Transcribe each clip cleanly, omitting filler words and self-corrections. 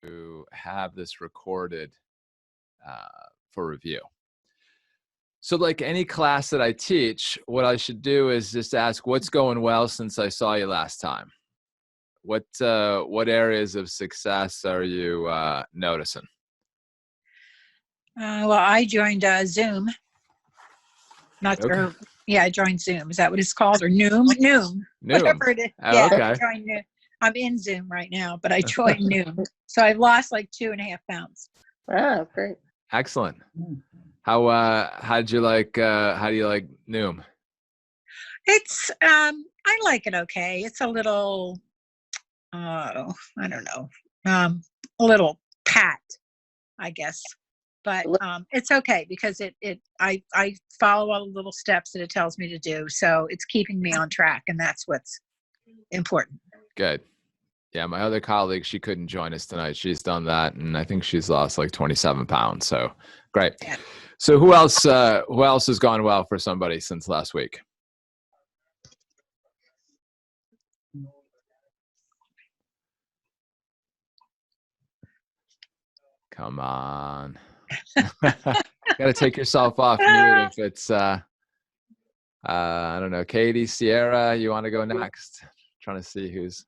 to have this recorded for review. So like any class that I teach, what I should do is just ask, what's going well since I saw you last time? What areas of success are you noticing? Well, I joined Zoom. I joined Zoom. Is that what it's called? Or Noom? Noom. Whatever it is. Oh, yeah, okay. I joined Noom. I'm in Zoom right now, but I joined Noom. So I've lost like 2.5 pounds. Oh, great. Excellent. How do you like Noom? It's I like it okay. It's a little I don't know. A little pat, I guess. But it's okay because I follow all the little steps that it tells me to do. So it's keeping me on track, and that's what's important. Good. Yeah, my other colleague, she couldn't join us tonight. She's done that, and I think she's lost like 27 pounds. So great. Yeah. So who else has gone well for somebody since last week? Come on. Got to take yourself off mute if it's I don't know, Katie, Sierra, you want to go next? Trying to see who's.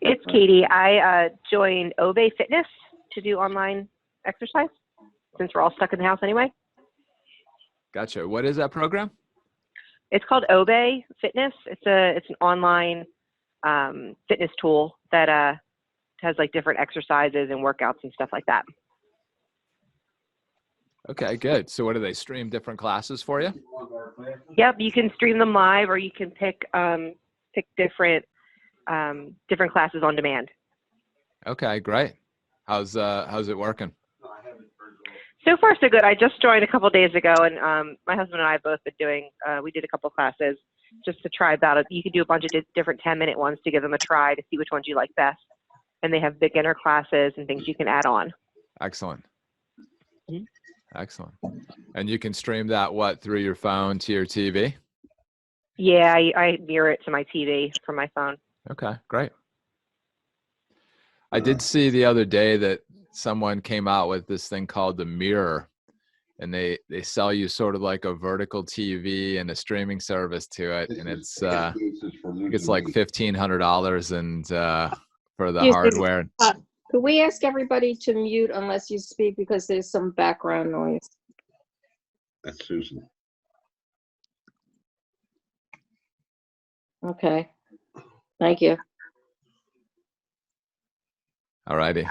It's Katie. I joined Obey Fitness to do online exercise since we're all stuck in the house anyway. Gotcha. What is that program? It's called Obey Fitness. It's an online fitness tool that has like different exercises and workouts and stuff like that. Okay, good. So what do they stream different classes for you? Yep, you can stream them live, or you can pick different classes on demand. Okay, great. How's it working? So far, so good. I just joined a couple of days ago, and my husband and I have both been doing. We did a couple of classes just to try about it. You can do a bunch of different 10-minute ones to give them a try to see which ones you like best. And they have beginner classes and things you can add on. Excellent. Excellent. And you can stream that through your phone to your TV? Yeah, I mirror it to my TV from my phone. Okay, great. I did see the other day that someone came out with this thing called the Mirror, and they sell you sort of like a vertical TV and a streaming service to it, and it's like $1,500 and for the hardware. Could we ask everybody to mute unless you speak because there's some background noise? That's Susan. Okay. Thank you. All righty.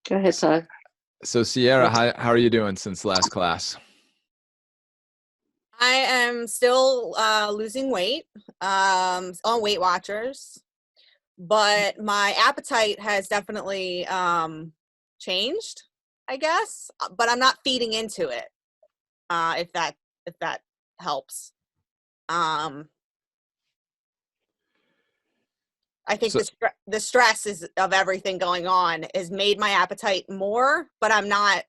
Go ahead, Todd. So Sierra, how are you doing since last class? I am still losing weight on Weight Watchers, but my appetite has definitely changed, I guess. But I'm not feeding into it. If that helps. I think the stress of everything going on has made my appetite more, but I'm not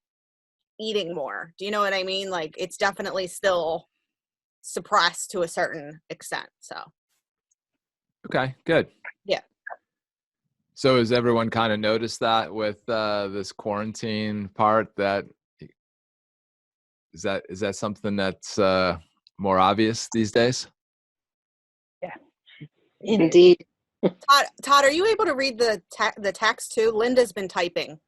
eating more. Do you know what I mean? Like it's definitely still suppressed to a certain extent. So. Okay, good. Yeah. So has everyone kind of noticed that with this quarantine part? That is that something that's more obvious these days? Yeah, indeed. Todd, are you able to read the text too? Linda's been typing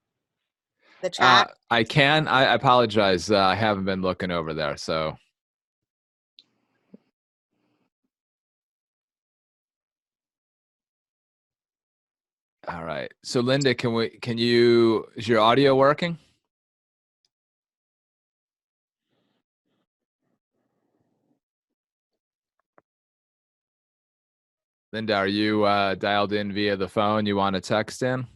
the chat. I can. I apologize. I haven't been looking over there. So. All right. So Linda, is your audio working? Linda, are you dialed in via the phone? You want to text in?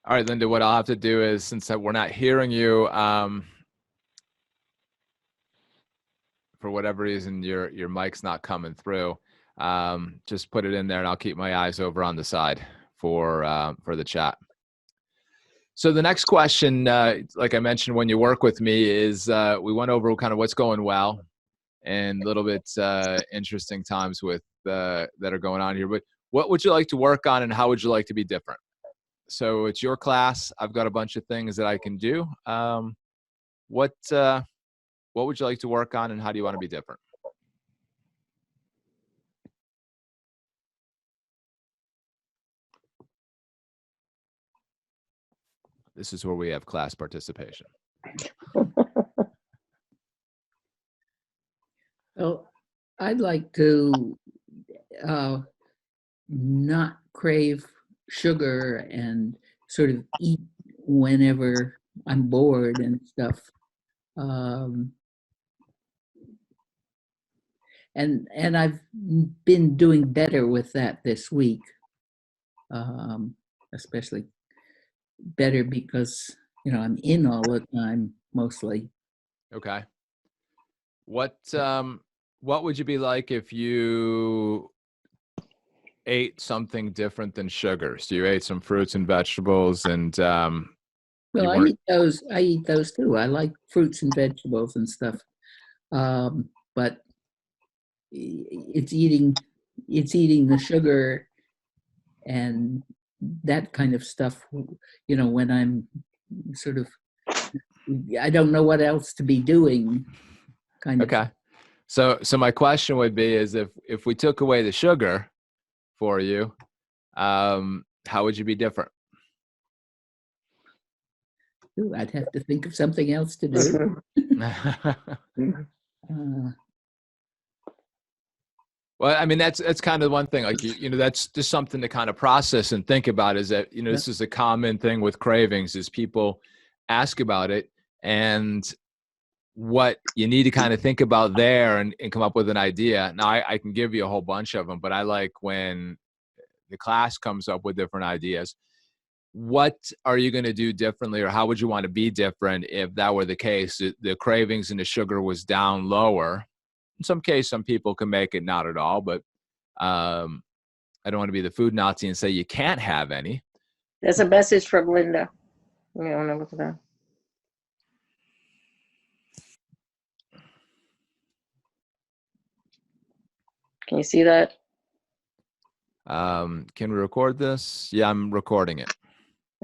All right, Linda, what I'll have to do is, since we're not hearing you, for whatever reason, your mic's not coming through, Just put it in there and I'll keep my eyes over on the side for the chat. So the next question, like I mentioned, when you work with me is we went over kind of what's going well and a little bit interesting times with that are going on here. But what would you like to work on and how would you like to be different? So it's your class. I've got a bunch of things that I can do. What would you like to work on and how do you want to be different? This is where we have class participation. Well, I'd like to not crave sugar and sort of eat whenever I'm bored and stuff. And I've been doing better with that this week, especially better because, you know, I'm in all the time mostly. Okay. What would you be like if you ate something different than sugars? So you ate some fruits and vegetables and well, I eat those too. I like fruits and vegetables and stuff. But it's eating the sugar and that kind of stuff, you know, when I'm sort of, I don't know what else to be doing kind of. Okay. So my question would be is if we took away the sugar for you, how would you be different? Ooh, I'd have to think of something else to do. Well, I mean, that's kind of one thing, like, you know, that's just something to kind of process and think about is that, you know, this is a common thing with cravings is people ask about it and what you need to kind of think about there and come up with an idea. Now I can give you a whole bunch of them, but I like when the class comes up with different ideas. What are you going to do differently or how would you want to be different if that were the case? The cravings and the sugar was down lower. In some case, some people can make it not at all, but I don't want to be the food Nazi and say you can't have any. There's a message from Linda. I don't know what's that. Can you see that? Can we record this? Yeah, I'm recording it.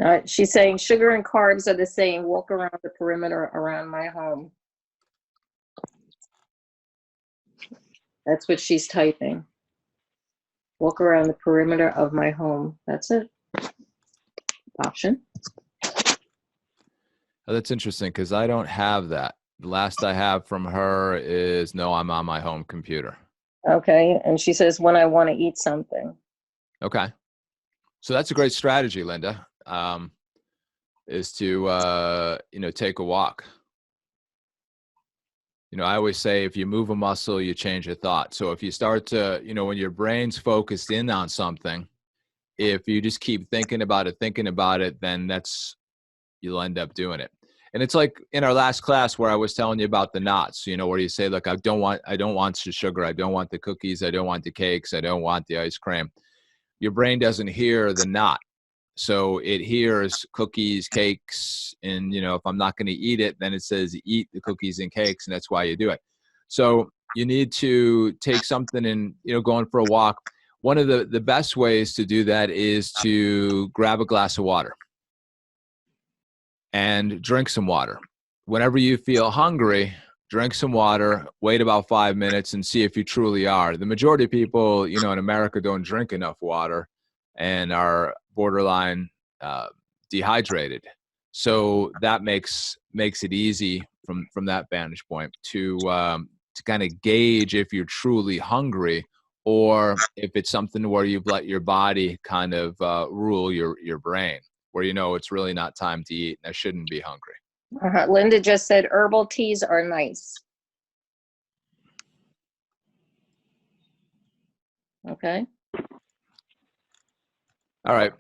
All right. She's saying sugar and carbs are the same. Walk around the perimeter around my home. That's what she's typing. Walk around the perimeter of my home. That's it. Option. Oh, that's interesting because I don't have that. The last I have from her is no, I'm on my home computer. Okay. And she says, when I want to eat something. Okay. So that's a great strategy, Linda, is to, you know, take a walk. You know, I always say if you move a muscle, you change a thought. So if you start to, you know, when your brain's focused in on something, if you just keep thinking about it, then you'll end up doing it. And it's like in our last class where I was telling you about the knots, you know, where you say, look, I don't want the sugar. I don't want the cookies. I don't want the cakes. I don't want the ice cream. Your brain doesn't hear the knot. So it hears cookies, cakes, and, you know, if I'm not going to eat it, then it says eat the cookies and cakes, and that's why you do it. So you need to take something and, you know, going for a walk. One of the best ways to do that is to grab a glass of water and drink some water. Whenever you feel hungry, drink some water, wait about 5 minutes and see if you truly are. The majority of people, you know, in America don't drink enough water and are borderline dehydrated. So that makes it easy from that vantage point to kind of gauge if you're truly hungry or if it's something where you've let your body kind of rule your brain, where you know it's really not time to eat and I shouldn't be hungry. Linda just said herbal teas are nice. Okay. All right.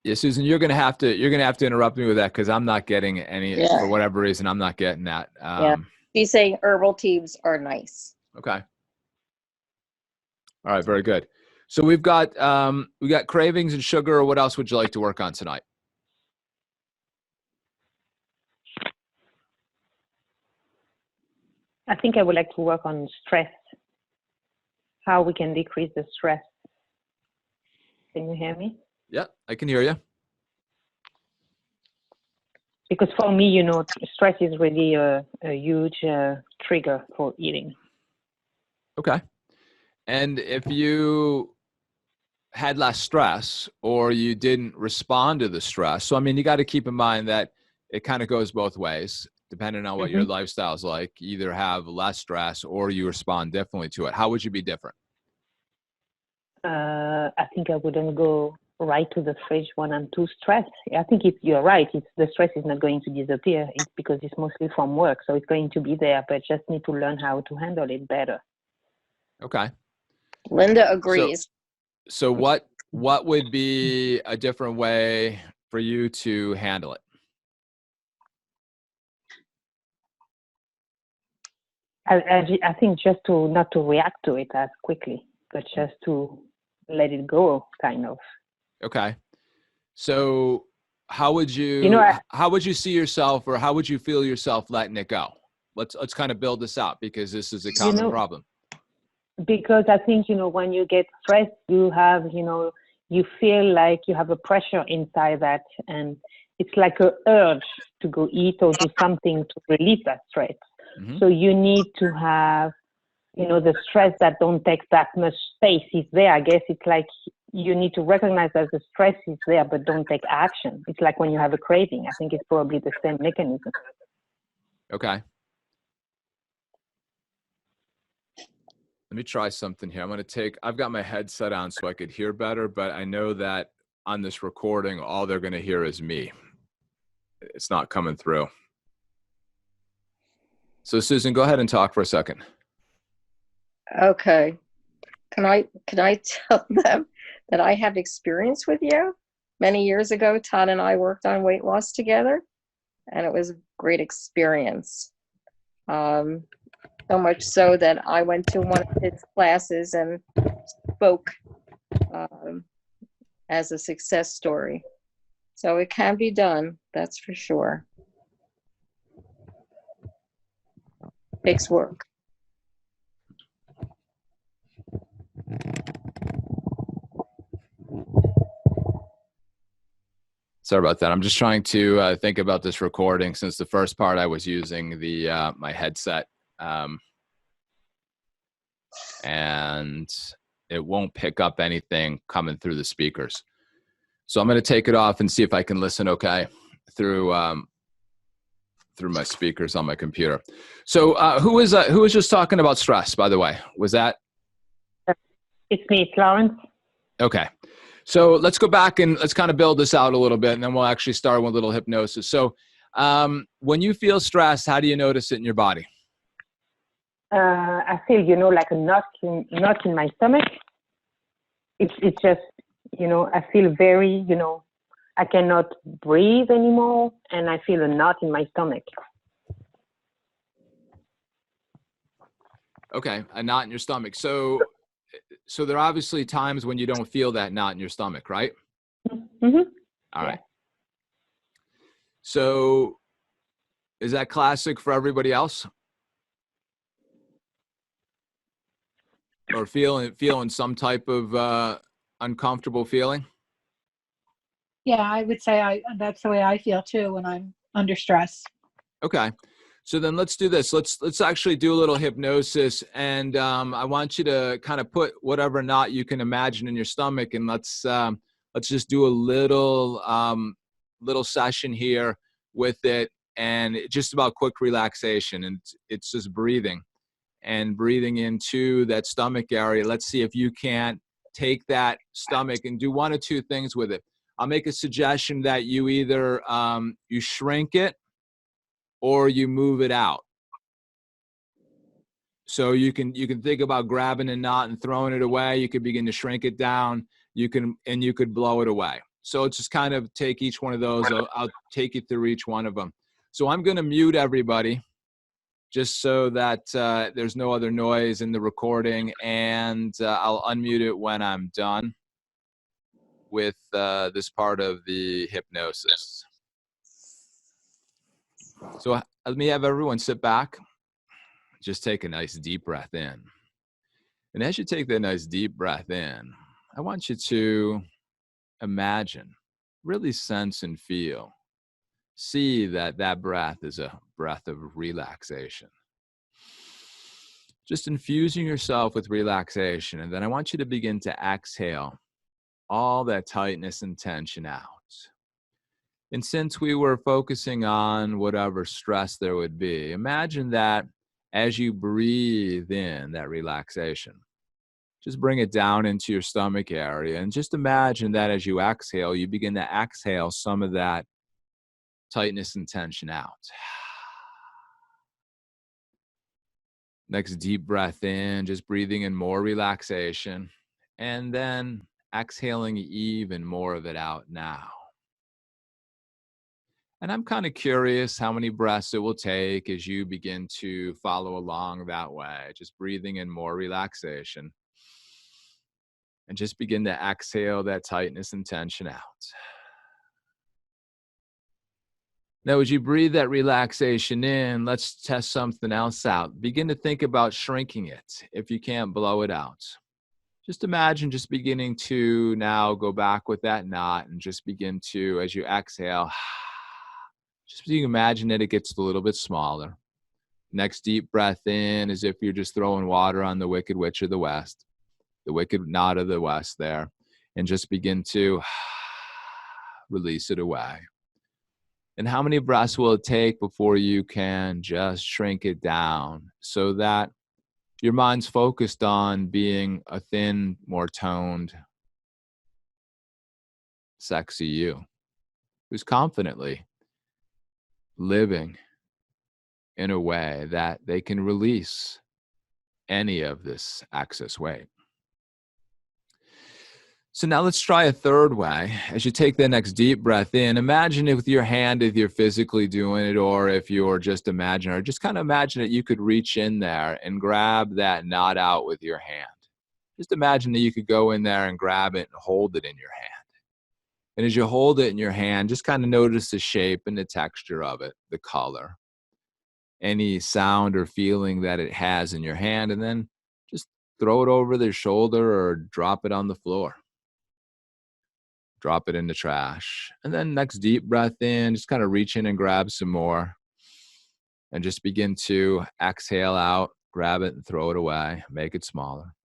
Yeah, Susan, you're gonna have to interrupt me with that because I'm not getting any for whatever reason. I'm not getting that. Yeah. She's saying herbal teas are nice. Okay. All right, very good. So we got cravings and sugar. What else would you like to work on tonight? I think I would like to work on stress, how we can decrease the stress. Can you hear me? Yeah, I can hear you. Because for me, you know, stress is really a huge trigger for eating. Okay. And if you had less stress or you didn't respond to the stress, so I mean, you got to keep in mind that it kind of goes both ways, depending on what your lifestyle's like. You either have less stress or you respond differently to it. How would you be different? I think I wouldn't go right to the fridge when I'm too stressed. I think you're right. The stress is not going to disappear. It's because it's mostly from work. So it's going to be there, but just need to learn how to handle it better. Okay. Linda agrees. So what would be a different way for you to handle it? I think just to not to react to it as quickly, but just to let it go, kind of. Okay. So how would you, how would you see yourself, or how would you feel yourself letting it go? Let's kind of build this out, because this is a common problem. Because I think, when you get stressed, you have, you feel like you have a pressure inside that, and it's like an urge to go eat or do something to release that stress. Mm-hmm. So you need to have, the stress that don't take that much space is there. I guess it's like you need to recognize that the stress is there, but don't take action. It's like when you have a craving. I think it's probably the same mechanism. Okay. Let me try something here. I've got my headset on so I could hear better, but I know that on this recording, all they're going to hear is me. It's not coming through. So Susan, go ahead and talk for a second. Okay. Can I tell them that I have experience with you? Many years ago, Todd and I worked on weight loss together, and it was a great experience. So much so that I went to one of his classes and spoke as a success story. So it can be done, that's for sure. Takes work. Sorry about that. I'm just trying to think about this recording, since the first part I was using my headset, and it won't pick up anything coming through the speakers. So I'm going to take it off and see if I can listen okay through my speakers on my computer. So who was just talking about stress, by the way? Was that? It's me, Florence. Okay. So let's go back and let's kind of build this out a little bit, and then we'll actually start with a little hypnosis. So when you feel stressed, how do you notice it in your body? I feel, like a knot in my stomach. It's just, I feel very, I cannot breathe anymore, and I feel a knot in my stomach. Okay, a knot in your stomach. So there are obviously times when you don't feel that knot in your stomach, right? Mm-hmm. All right. So is that classic for everybody else? Or feeling some type of uncomfortable feeling? Yeah, I would say that's the way I feel too when I'm under stress. Okay. So then let's do this. Let's actually do a little hypnosis, and I want you to kind of put whatever knot you can imagine in your stomach, and let's just do a little session here with it, and just about quick relaxation, and it's just breathing into that stomach area. Let's see if you can't take that stomach and do one or two things with it. I'll make a suggestion that you either you shrink it or you move it out. So you can think about grabbing a knot and throwing it away. You could begin to shrink it down. You could blow it away. So it's just kind of take each one of those. I'll take you through each one of them. So I'm going to mute everybody. just so that there's no other noise in the recording, and I'll unmute it when I'm done with this part of the hypnosis. So let me have everyone sit back. Just take a nice deep breath in. And as you take that nice deep breath in, I want you to imagine, really sense and feel, see that that breath is a breath of relaxation. Just infusing yourself with relaxation. And then I want you to begin to exhale all that tightness and tension out. And since we were focusing on whatever stress there would be, imagine that as you breathe in that relaxation, just bring it down into your stomach area. And just imagine that as you exhale, you begin to exhale some of that tightness and tension out. Next deep breath in, just breathing in more relaxation. And then exhaling even more of it out now. And I'm kind of curious how many breaths it will take as you begin to follow along that way, just breathing in more relaxation. And just begin to exhale that tightness and tension out. Now, as you breathe that relaxation in, let's test something else out. Begin to think about shrinking it if you can't blow it out. Just imagine just beginning to now go back with that knot and just begin to, as you exhale, just you imagine that it gets a little bit smaller. Next deep breath in, as if you're just throwing water on the Wicked Witch of the West, the Wicked Knot of the West there, and just begin to release it away. And how many breaths will it take before you can just shrink it down so that your mind's focused on being a thin, more toned, sexy you who's confidently living in a way that they can release any of this excess weight. So now let's try a third way. As you take the next deep breath in, imagine it with your hand if you're physically doing it, or if you're just imagining, or just kind of imagine that you could reach in there and grab that knot out with your hand. Just imagine that you could go in there and grab it and hold it in your hand. And as you hold it in your hand, just kind of notice the shape and the texture of it, the color, any sound or feeling that it has in your hand, and then just throw it over their shoulder or drop it on the floor. Drop it in the trash. And then next deep breath in, just kind of reach in and grab some more. And just begin to exhale out, grab it and throw it away. Make it smaller.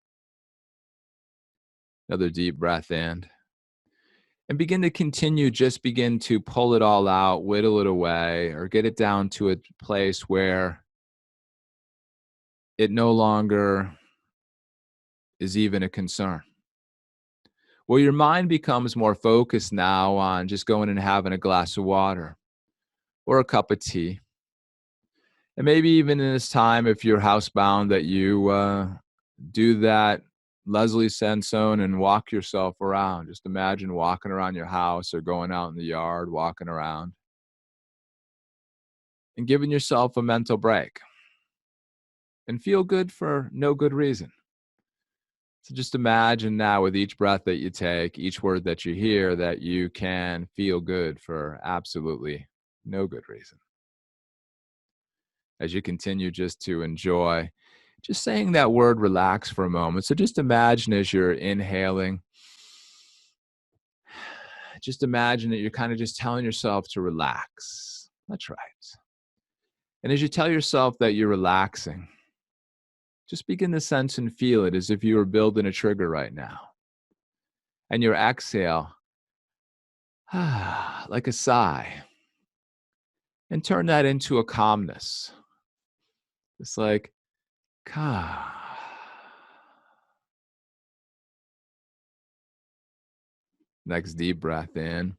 Another deep breath in. And begin to continue, just begin to pull it all out, whittle it away, or get it down to a place where it no longer is even a concern. Well, your mind becomes more focused now on just going and having a glass of water or a cup of tea. And maybe even in this time, if you're housebound, that you do that Leslie Sansone and walk yourself around. Just imagine walking around your house or going out in the yard, walking around. And giving yourself a mental break. And feel good for no good reason. So just imagine now with each breath that you take, each word that you hear, that you can feel good for absolutely no good reason. As you continue just to enjoy, just saying that word relax for a moment. So just imagine as you're inhaling, just imagine that you're kind of just telling yourself to relax. That's right. And as you tell yourself that you're relaxing, just begin to sense and feel it as if you were building a trigger right now. And your exhale, like a sigh. And turn that into a calmness. It's like, next deep breath in.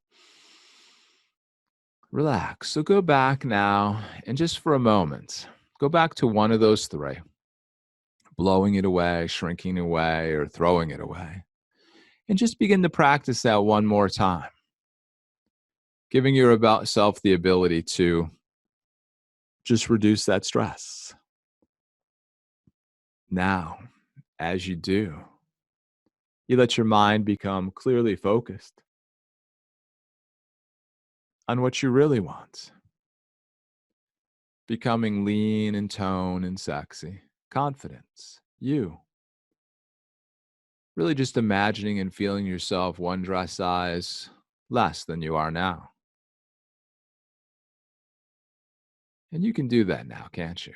Relax. So go back now, and just for a moment, go back to one of those three. Blowing it away, shrinking away, or throwing it away. And just begin to practice that one more time. Giving yourself the ability to just reduce that stress. Now, as you do, you let your mind become clearly focused on what you really want, becoming lean in tone and sexy, confidence, you. Really just imagining and feeling yourself one dress size less than you are now. And you can do that now, can't you?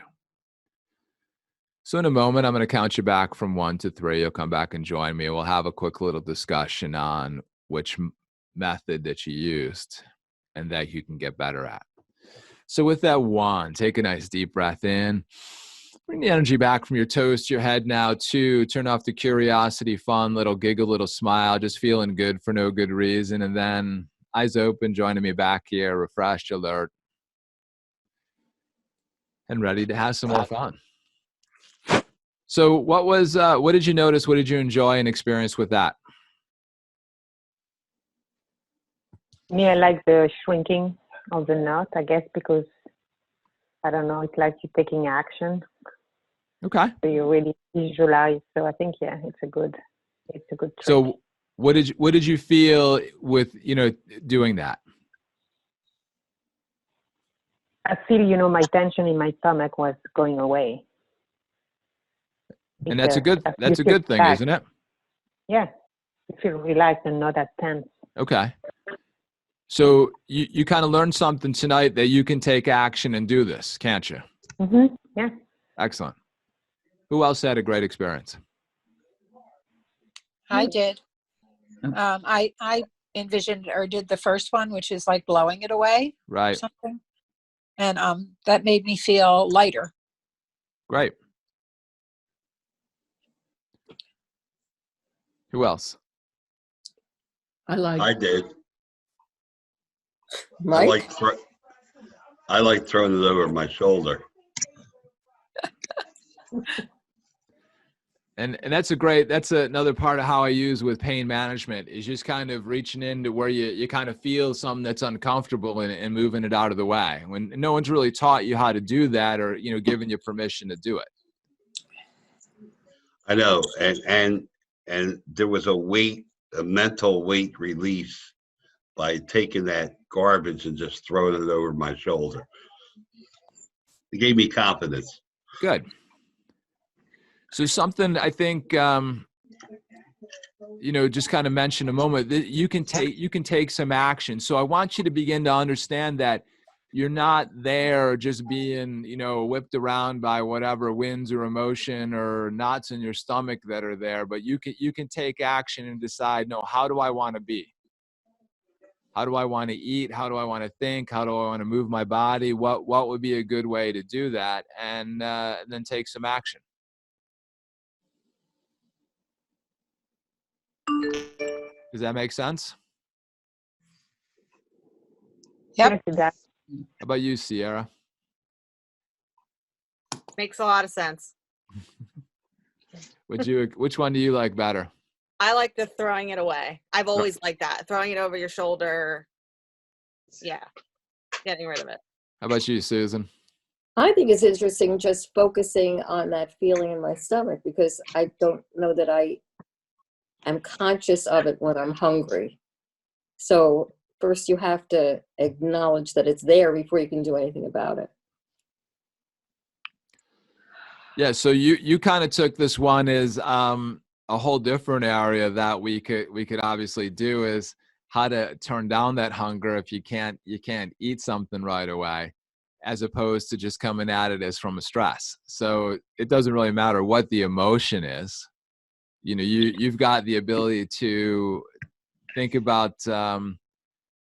So in a moment, I'm going to count you back from 1 to 3. You'll come back and join me. We'll have a quick little discussion on which method that you used and that you can get better at. So with that 1, take a nice deep breath in. Bring the energy back from your toes to your head now. 2, turn off the curiosity, fun, little giggle, little smile, just feeling good for no good reason. And then eyes open, joining me back here, refreshed, alert, and ready to have some more fun. So what did you notice? What did you enjoy and experience with that? Me, I like the shrinking of the knot, I guess, because, I don't know, it's like you're taking action. Okay. So you really visualize. So I think, yeah, it's a good trick. So what did you feel with, doing that? I feel, my tension in my stomach was going away. And that's a good thing, back. Isn't it? Yeah. You feel relaxed and not that tense. Okay. So you kind of learned something tonight that you can take action and do this, can't you? Mm-hmm. Yeah. Excellent. Who else had a great experience? I did. I envisioned or did the first one, which is like blowing it away, Right. or something, and that made me feel lighter. Great. Who else? I did. Mike? I like throwing it over my shoulder. And that's another part of how I use with pain management is just kind of reaching into where you kind of feel something that's uncomfortable and moving it out of the way when no one's really taught you how to do that or, giving you permission to do it. I know. And there was a mental weight release by taking that garbage and just throwing it over my shoulder. It gave me confidence. Good. So something I think, just kind of mention a moment that you can take some action. So I want you to begin to understand that you're not there just being, whipped around by whatever winds or emotion or knots in your stomach that are there, but you can take action and decide, no, how do I want to be? How do I want to eat? How do I want to think? How do I want to move my body? What would be a good way to do that? And then take some action. Does that make sense? Yep. How about you, Sierra? Makes a lot of sense. Which one do you like better? I like the throwing it away. I've always liked that. Throwing it over your shoulder. Yeah. Getting rid of it. How about you, Susan? I think it's interesting just focusing on that feeling in my stomach because I don't know that I am conscious of it when I'm hungry. So first you have to acknowledge that it's there before you can do anything about it. Yeah, so you kind of took this one as a whole different area that we could obviously do is how to turn down that hunger if you can't eat something right away, as opposed to just coming at it as from a stress. So it doesn't really matter what the emotion is. You've got the ability to think about, I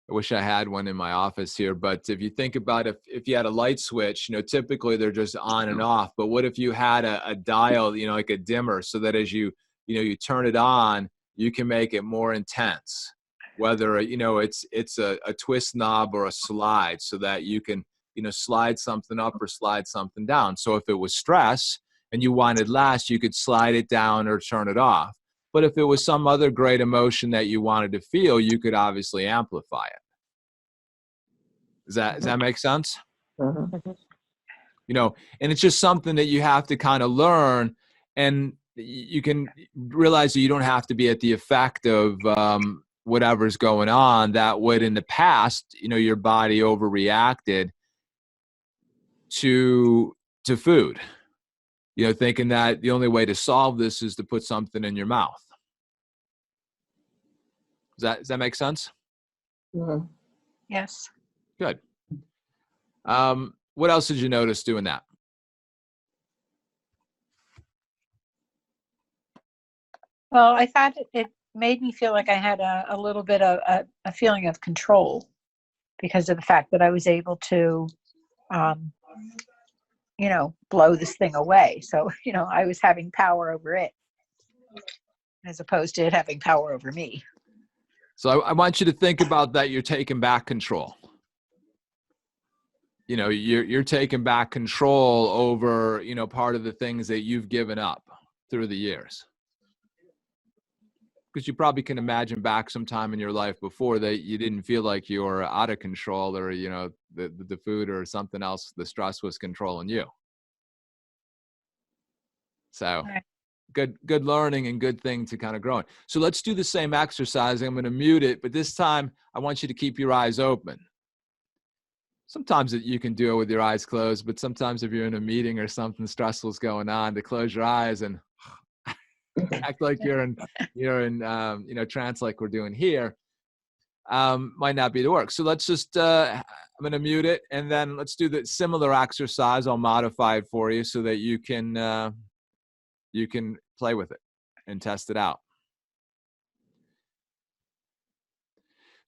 wish I had one in my office here, but if you think about if you had a light switch, typically they're just on and off. But what if you had a dial, like a dimmer, so that as you turn it on, you can make it more intense, whether, it's a twist knob or a slide, so that you can, slide something up or slide something down. So if it was stress and you wanted less, you could slide it down or turn it off. But if it was some other great emotion that you wanted to feel, you could obviously amplify it. Does that make sense? Mm-hmm. And it's just something that you have to kind of learn. And you can realize that you don't have to be at the effect of whatever's going on. That would, in the past, your body overreacted to food, thinking that the only way to solve this is to put something in your mouth. Does that make sense? Mhm. Yes. Good. What else did you notice doing that? Well, I thought it made me feel like I had a little bit of a feeling of control because of the fact that I was able to, blow this thing away. So, I was having power over it as opposed to it having power over me. So I want you to think about that. You're taking back control. You're taking back control over, part of the things that you've given up through the years. Because you probably can imagine back sometime in your life before that you didn't feel like you were out of control, or, the food or something else, the stress was controlling you. So good learning and good thing to kind of grow in. So let's do the same exercise. I'm going to mute it, but this time I want you to keep your eyes open. Sometimes you can do it with your eyes closed, but sometimes if you're in a meeting or something stressful's going on, to close your eyes and act like you're in trance like we're doing here, might not be to work. So let's just, I'm going to mute it, and then let's do the similar exercise. I'll modify it for you so that you can play with it and test it out.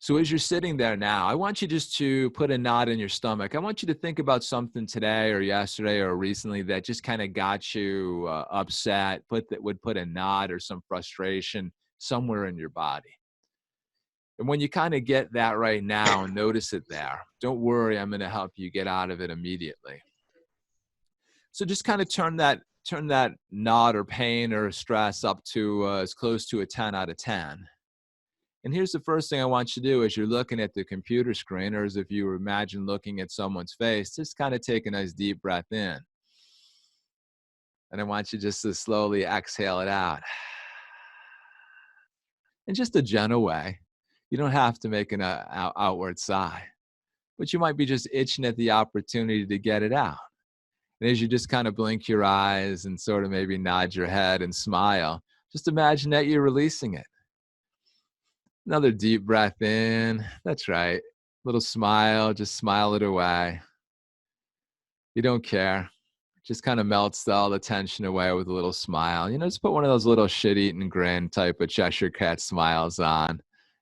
So as you're sitting there now, I want you just to put a knot in your stomach. I want you to think about something today or yesterday or recently that just kind of got you upset, would put a knot or some frustration somewhere in your body. And when you kind of get that right now and notice it there, don't worry, I'm going to help you get out of it immediately. So just kind of turn that knot or pain or stress up to as close to a 10 out of 10. And here's the first thing I want you to do as you're looking at the computer screen, or as if you imagine looking at someone's face, just kind of take a nice deep breath in. And I want you just to slowly exhale it out. In just a gentle way. You don't have to make an outward sigh, but you might be just itching at the opportunity to get it out. And as you just kind of blink your eyes and sort of maybe nod your head and smile, just imagine that you're releasing it. Another deep breath in. That's right. Little smile, just smile it away. You don't care. Just kind of melts all the tension away with a little smile. Just put one of those little shit-eating grin type of Cheshire Cat smiles on,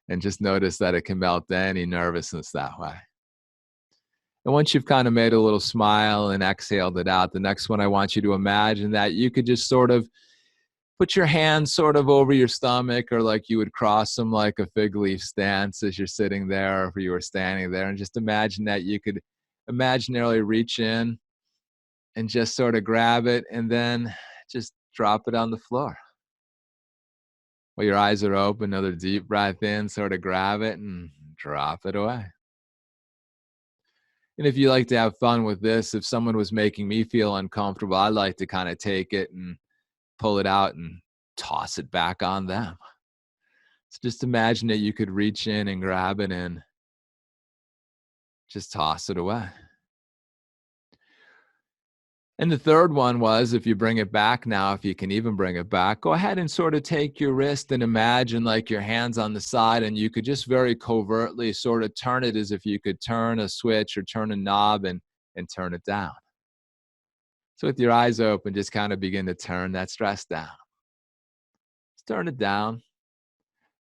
and just notice that it can melt any nervousness that way. And once you've kind of made a little smile and exhaled it out, the next one I want you to imagine that you could just sort of put your hands sort of over your stomach, or like you would cross them like a fig leaf stance as you're sitting there, or if you were standing there, and just imagine that you could imaginarily reach in and just sort of grab it and then just drop it on the floor. While your eyes are open, another deep breath in, sort of grab it and drop it away. And if you like to have fun with this, if someone was making me feel uncomfortable, I like to kind of take it and pull it out and toss it back on them. So just imagine that you could reach in and grab it and just toss it away. And the third one was, if you bring it back now, if you can even bring it back, go ahead and sort of take your wrist and imagine like your hands on the side, and you could just very covertly sort of turn it as if you could turn a switch or turn a knob and turn it down. So with your eyes open, just kind of begin to turn that stress down. Just turn it down.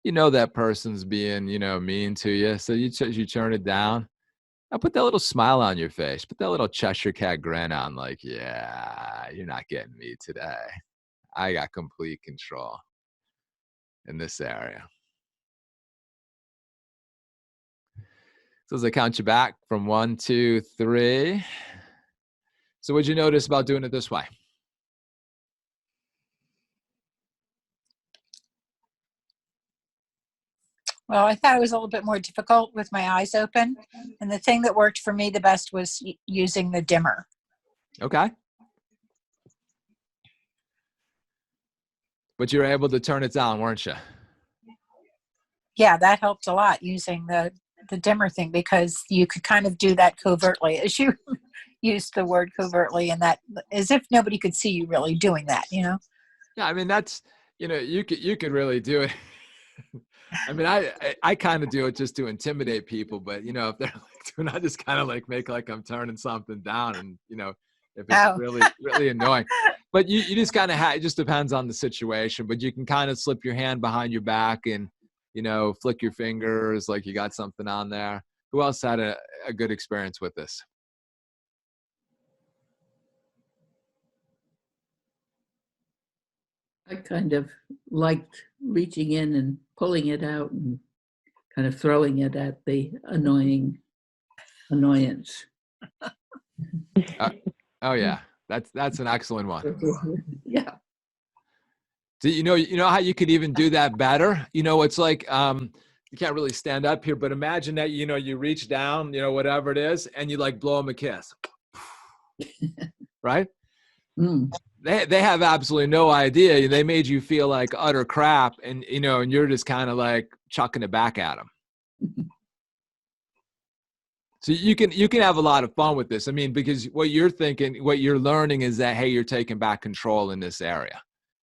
That person's being, mean to you. So you turn it down. Now put that little smile on your face. Put that little Cheshire Cat grin on, like, yeah, you're not getting me today. I got complete control in this area. So as I count you back from 1, 2, 3. So what'd you notice about doing it this way? Well, I thought it was a little bit more difficult with my eyes open. And the thing that worked for me the best was using the dimmer. Okay. But you were able to turn it down, weren't you? Yeah, that helped a lot using the dimmer thing, because you could kind of do that covertly, as you used the word covertly, and that as if nobody could see you really doing that, you know? Yeah, I mean, that's, you could really do it. I mean, I kind of do it just to intimidate people, but if they're like doing, I just kind of like make like I'm turning something down, and if it's Oh. really really annoying. But you just kind of it just depends on the situation. But you can kind of slip your hand behind your back and flick your fingers like you got something on there. Who else had a good experience with this? I kind of liked reaching in and pulling it out and kind of throwing it at the annoyance. Oh yeah, that's an excellent one. Yeah. Do you know how you could even do that better? It's like you can't really stand up here, but imagine that you reach down, whatever it is, and you like blow them a kiss, right? Mm. They have absolutely no idea. They made you feel like utter crap, and and you're just kind of like chucking it back at them. So you can have a lot of fun with this. I mean, because what you're learning is that, hey, you're taking back control in this area.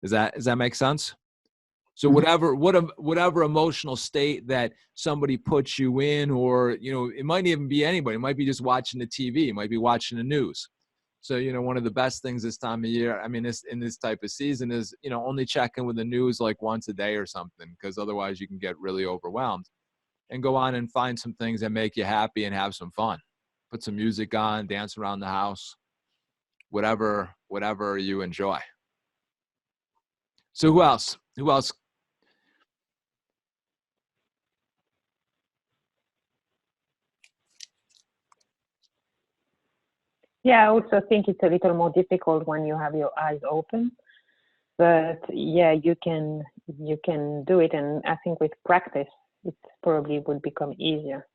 Does that make sense? So whatever emotional state that somebody puts you in, or it might even be anybody. It might be just watching the TV. It might be watching the news. So one of the best things this time of year, I mean, in this type of season, is only check in with the news like once a day or something, because otherwise you can get really overwhelmed. And go on and find some things that make you happy and have some fun. Put some music on, dance around the house, whatever you enjoy. So who else? Yeah, I also think it's a little more difficult when you have your eyes open. But yeah, you can do it, and I think with practice, it probably will become easier.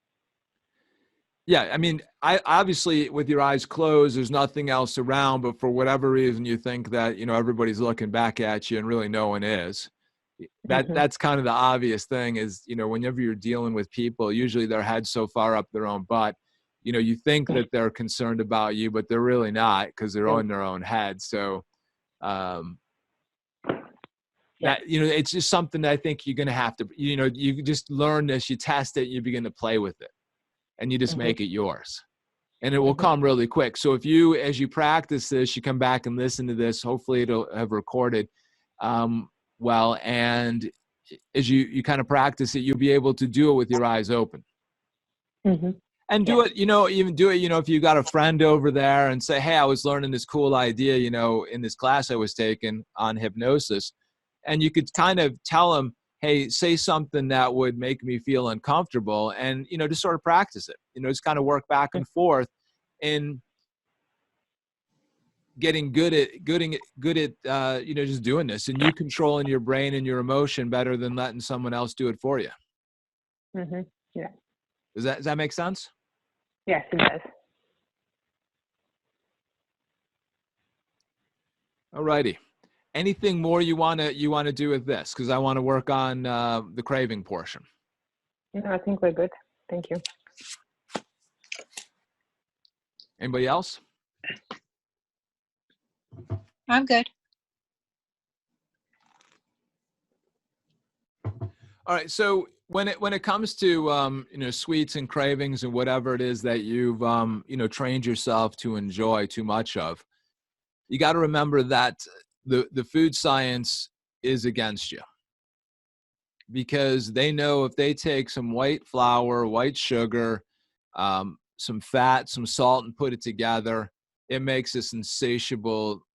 Yeah, I mean, I obviously with your eyes closed, there's nothing else around, but for whatever reason you think that everybody's looking back at you and really no one is. That's kind of the obvious thing is, whenever you're dealing with people, usually their head's so far up their own butt, you think that they're concerned about you, but they're really not, because they're on their own head. So that it's just something that I think you're going to have to, you just learn this, you test it, you begin to play with it, and you just make it yours, and it will come really quick. So if as you practice this, you come back and listen to this, hopefully it'll have recorded well, and as you kind of practice it, you'll be able to do it with your eyes open. And do it, even do it, if you got a friend over there and say, hey, I was learning this cool idea, in this class I was taking on hypnosis. And you could kind of tell them, hey, say something that would make me feel uncomfortable, and, just sort of practice it, just kind of work back and forth in getting good at, just doing this, and you controlling your brain and your emotion better than letting someone else do it for you. Yeah. Does that make sense? Yes, it does. All righty. Anything more you want to do with this? Because I want to work on the craving portion. No, I think we're good. Thank you. Anybody else? I'm good. All right. So when it comes to sweets and cravings and whatever it is that you've trained yourself to enjoy too much of, you got to remember that the food science is against you, because they know if they take some white flour, white sugar, some fat, some salt, and put it together, it makes this insatiable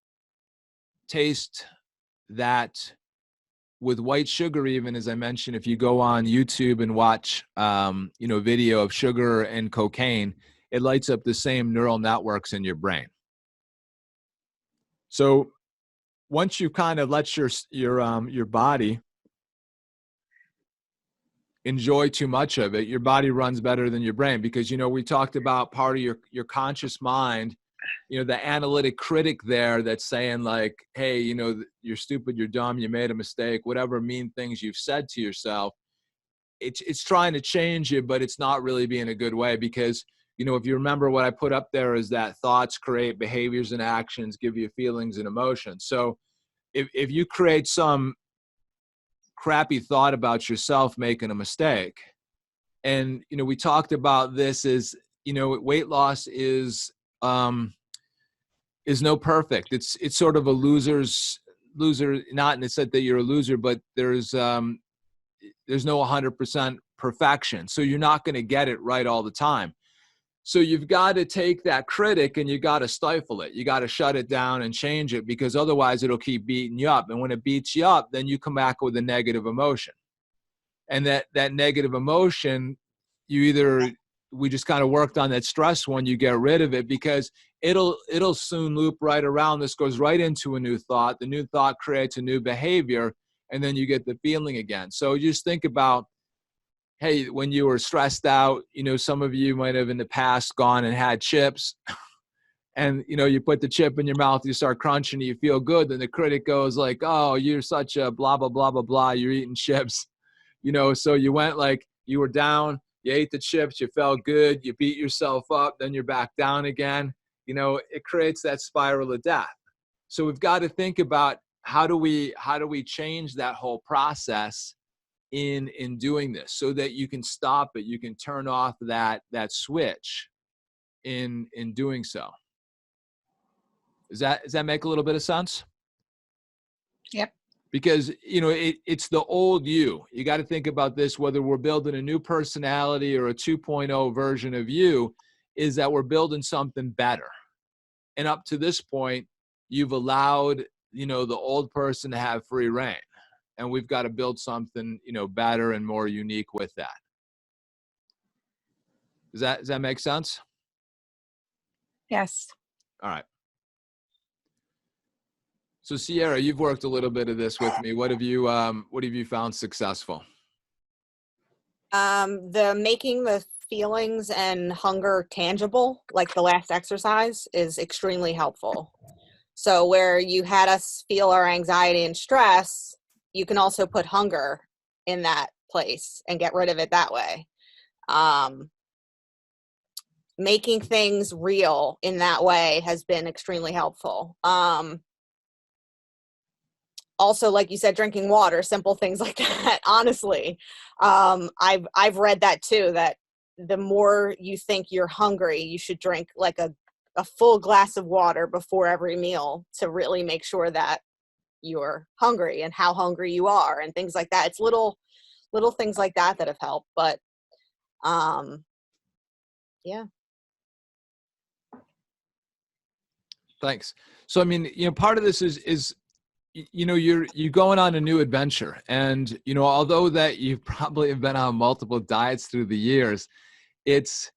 taste that with white sugar, even, as I mentioned, if you go on YouTube and watch, video of sugar and cocaine, it lights up the same neural networks in your brain. So once you kind of let your body enjoy too much of it, your body runs better than your brain, because we talked about part of your conscious mind the analytic critic there that's saying like, hey, you're stupid, you're dumb, you made a mistake, whatever mean things you've said to yourself, it's trying to change you, but it's not really being a good way, because if you remember what I put up there is that thoughts create behaviors and actions, give you feelings and emotions. So if you create some crappy thought about yourself making a mistake, and we talked about this is weight loss is no perfect. It's sort of a loser, not in the sense that you're a loser, but there's no 100% perfection. So you're not going to get it right all the time. So you've got to take that critic and you got to stifle it. You got to shut it down and change it, because otherwise it'll keep beating you up. And when it beats you up, then you come back with a negative emotion. And that negative emotion, we just kind of worked on that stress one, you get rid of it, because it'll soon loop right around. This goes right into a new thought. The new thought creates a new behavior, and then you get the feeling again. So just think about, hey, when you were stressed out, some of you might have in the past gone and had chips and, you put the chip in your mouth, you start crunching, you feel good. Then the critic goes like, oh, you're such a blah, blah, blah, blah, blah. You're eating chips, so you went like, you were down, you ate the chips, you felt good, you beat yourself up, then you're back down again. It creates that spiral of death. So we've got to think about how do we change that whole process in doing this, so that you can stop it, you can turn off that switch in doing so. Does that make a little bit of sense? Yep. Because it's the old you. You got to think about this, whether we're building a new personality or a 2.0 version of you, is that we're building something better. And up to this point, you've allowed the old person to have free reign. And we've got to build something, better and more unique with that. Does that make sense? Yes. All right. So Sierra, you've worked a little bit of this with me. What have you found successful? The making the feelings and hunger tangible, like the last exercise, is extremely helpful. So where you had us feel our anxiety and stress, you can also put hunger in that place and get rid of it that way. Making things real in that way has been extremely helpful. Also, like you said, drinking water, simple things like that. Honestly, I've read that too, that the more you think you're hungry, you should drink like a full glass of water before every meal to really make sure that you're hungry and how hungry you are and things like that. It's little things like that have helped, but yeah. Thanks. So I mean, part of this is you're going on a new adventure, and although that you probably have been on multiple diets through the years, it's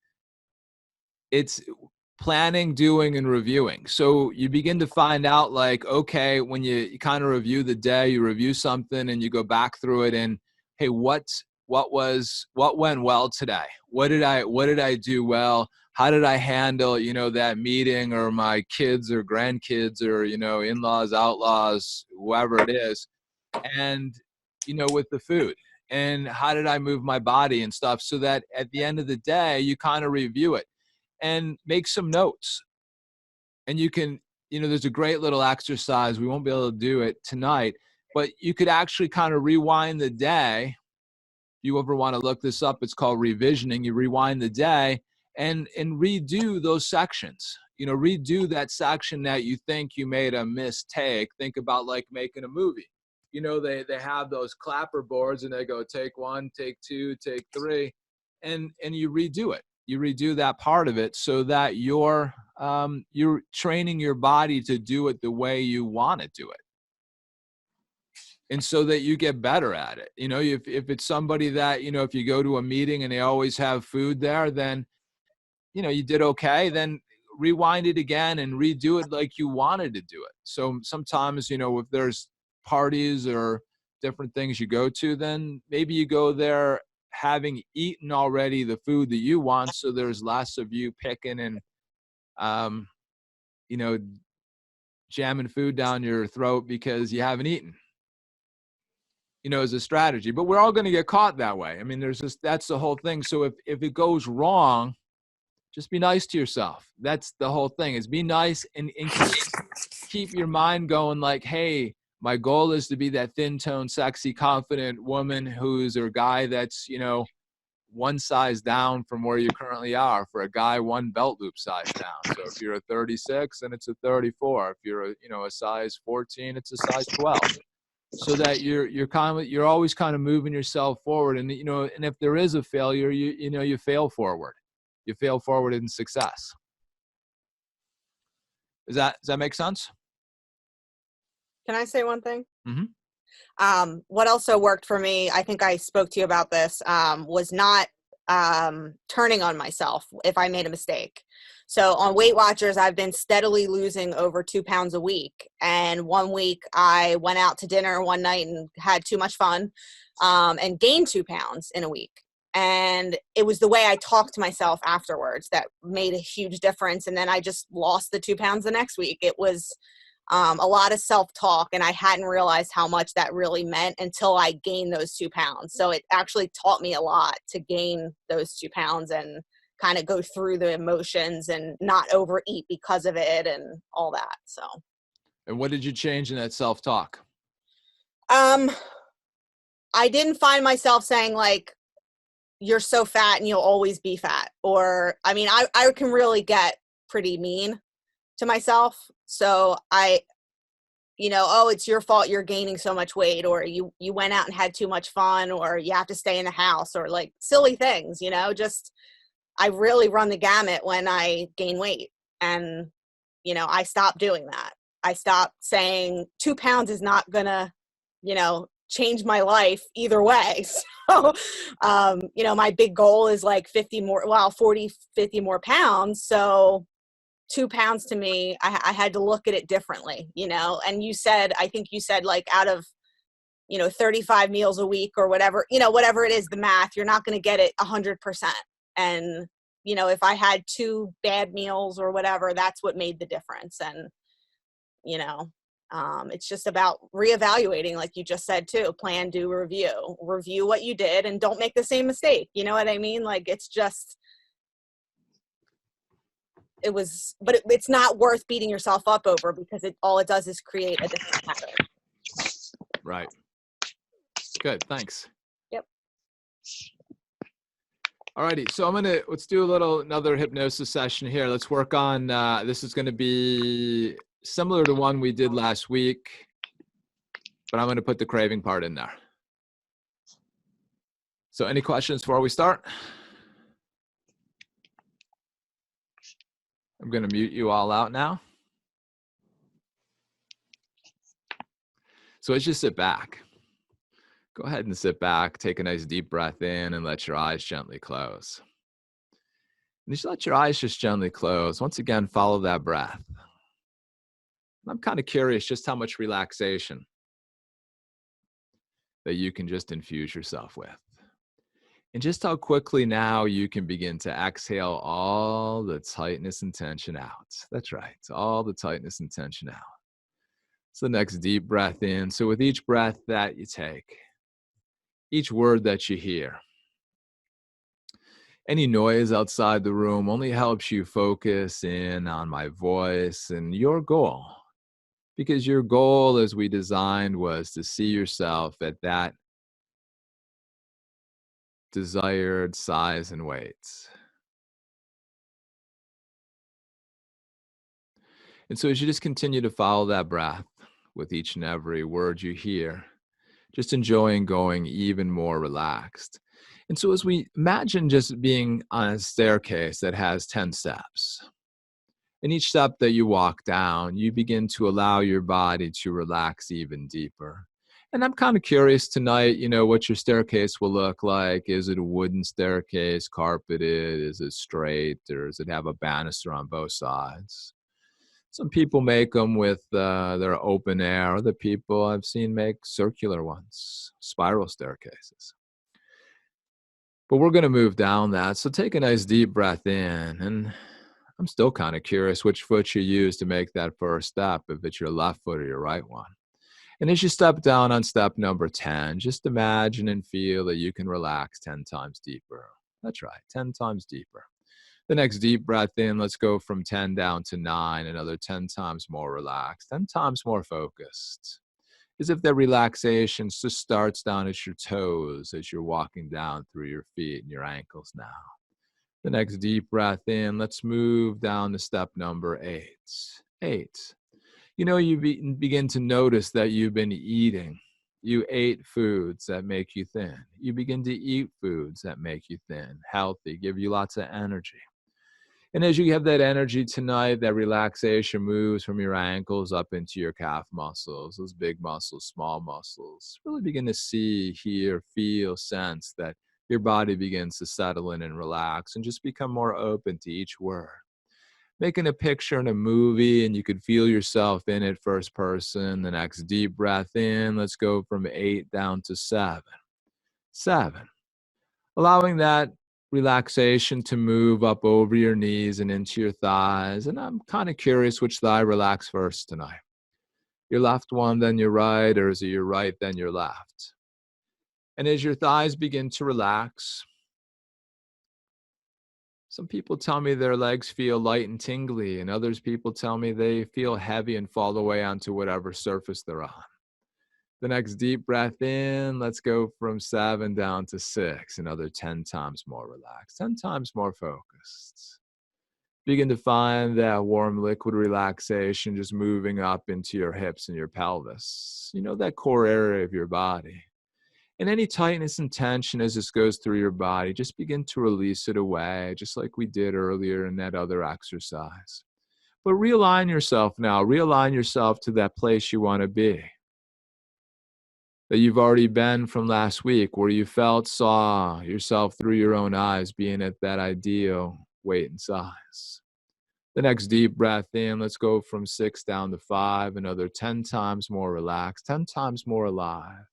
planning, doing, and reviewing. So you begin to find out, like, okay, when you kind of review the day, you review something and you go back through it, and hey, what went well today? What did I do well? How did I handle, that meeting, or my kids or grandkids or, in-laws, outlaws, whoever it is, and, with the food, and how did I move my body and stuff, so that at the end of the day, you kind of review it and make some notes. And you can, there's a great little exercise. We won't be able to do it tonight, but you could actually kind of rewind the day. If you ever want to look this up, it's called revisioning. You rewind the day and redo those sections. Redo that section that you think you made a mistake. Think about like making a movie. They have those clapper boards and they go take 1, take 2, take 3, and you redo it. You redo that part of it so that you're training your body to do it the way you want to do it. And so that you get better at it. If it's somebody that, if you go to a meeting and they always have food there, then, you did okay, then rewind it again and redo it like you wanted to do it. So sometimes, if there's parties or different things you go to, then maybe you go there having eaten already the food that you want, so there's less of you picking and jamming food down your throat because you haven't eaten, as a strategy. But we're all going to get caught that way. I mean, that's the whole thing. So if it goes wrong, just be nice to yourself. That's the whole thing, is be nice and keep your mind going like, hey, my goal is to be that thin-toned, sexy, confident woman or guy that's, one size down from where you currently are. For a guy, one belt loop size down. So if you're a 36, then it's a 34. If you're a size 14, it's a size 12. So that you're always kind of moving yourself forward. And, and if there is a failure, you fail forward. You fail forward in success. Does that make sense? Can I say one thing? Mm-hmm. What also worked for me, I think I spoke to you about this, was not turning on myself if I made a mistake. So on Weight Watchers, I've been steadily losing over 2 pounds a week. And one week I went out to dinner one night and had too much fun, and gained 2 pounds in a week. And it was the way I talked to myself afterwards that made a huge difference. And then I just lost the 2 pounds the next week. It was a lot of self-talk, and I hadn't realized how much that really meant until I gained those 2 pounds. So it actually taught me a lot to gain those 2 pounds and kind of go through the emotions and not overeat because of it and all that. So. And what did you change in that self-talk? I didn't find myself saying like, you're so fat and you'll always be fat. Or, I mean, I can really get pretty mean to myself. So oh, it's your fault you're gaining so much weight, or you went out and had too much fun, or you have to stay in the house, or like silly things, just I really run the gamut when I gain weight. And, I stopped doing that. I stopped saying 2 pounds is not gonna, change my life either way. So, my big goal is like 50 more pounds. So 2 pounds to me, I had to look at it differently, and I think you said like out of, 35 meals a week or whatever, whatever it is, the math, you're not going to get it 100%. And, if I had 2 bad meals or whatever, that's what made the difference. And, it's just about reevaluating, like you just said too, plan, do, review what you did, and don't make the same mistake. You know what I mean? Like, it's just, it's not worth beating yourself up over, because all it does is create a different pattern. Right. Good. Thanks. Yep. All righty. So let's do another hypnosis session here. Let's work on, this is going to be similar to one we did last week, but I'm going to put the craving part in there. So any questions before we start? I'm going to mute you all out now. So as you sit back, go ahead and sit back, take a nice deep breath in, and let your eyes gently close. And as you let your eyes just gently close, once again, follow that breath. I'm kind of curious just how much relaxation that you can just infuse yourself with. And just how quickly now you can begin to exhale all the tightness and tension out. That's right, all the tightness and tension out. So the next deep breath in. So with each breath that you take, each word that you hear, any noise outside the room only helps you focus in on my voice and your goal. Because your goal, as we designed, was to see yourself at that desired size and weight. And so as you just continue to follow that breath with each and every word you hear, just enjoying going even more relaxed. And so as we imagine just being on a staircase that has 10 steps, and each step that you walk down, you begin to allow your body to relax even deeper. And I'm kind of curious tonight, what your staircase will look like. Is it a wooden staircase, carpeted? Is it straight? Or does it have a banister on both sides? Some people make them with their open air. Other people I've seen make circular ones, spiral staircases. But we're going to move down that. So take a nice deep breath in. And I'm still kind of curious which foot you use to make that first step, if it's your left foot or your right one. And as you step down on step number 10, just imagine and feel that you can relax 10 times deeper. That's right, 10 times deeper. The next deep breath in, let's go from 10 down to 9, another 10 times more relaxed, 10 times more focused. As if that relaxation just starts down at your toes as you're walking down through your feet and your ankles now. The next deep breath in, let's move down to step number 8. 8. You know, you begin to notice that you've been eating. You ate foods that make you thin. You begin to eat foods that make you thin, healthy, give you lots of energy. And as you have that energy tonight, that relaxation moves from your ankles up into your calf muscles, those big muscles, small muscles. Really begin to see, hear, feel, sense that your body begins to settle in and relax and just become more open to each word. Making a picture in a movie and you could feel yourself in it first person. The next deep breath in, let's go from 8 down to 7. 7. Allowing that relaxation to move up over your knees and into your thighs. And I'm kind of curious which thigh relax first tonight. Your left one, then your right, or is it your right, then your left? And as your thighs begin to relax, some people tell me their legs feel light and tingly, and others people tell me they feel heavy and fall away onto whatever surface they're on. The next deep breath in, let's go from 7 down to 6, another 10 times more relaxed, 10 times more focused. Begin to find that warm liquid relaxation just moving up into your hips and your pelvis. You know, that core area of your body. And any tightness and tension as this goes through your body, just begin to release it away, just like we did earlier in that other exercise. But realign yourself now. Realign yourself to that place you want to be, that you've already been from last week, where you saw yourself through your own eyes being at that ideal weight and size. The next deep breath in, let's go from 6 down to 5, another 10 times more relaxed, 10 times more alive.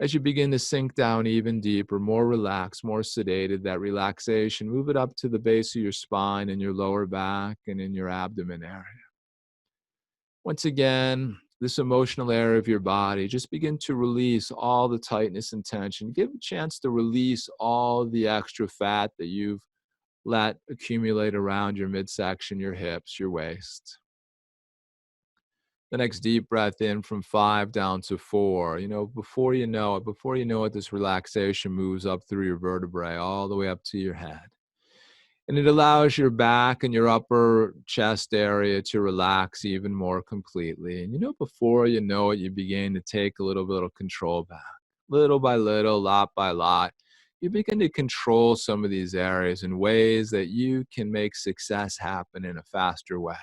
As you begin to sink down even deeper, more relaxed, more sedated, that relaxation, move it up to the base of your spine and your lower back and in your abdomen area. Once again, this emotional area of your body, just begin to release all the tightness and tension. Give a chance to release all the extra fat that you've let accumulate around your midsection, your hips, your waist. The next deep breath in from 5 down to 4. You know, before you know it, this relaxation moves up through your vertebrae all the way up to your head. And it allows your back and your upper chest area to relax even more completely. And you know, before you know it, you begin to take a little bit of control back. Little by little, lot by lot, you begin to control some of these areas in ways that you can make success happen in a faster way.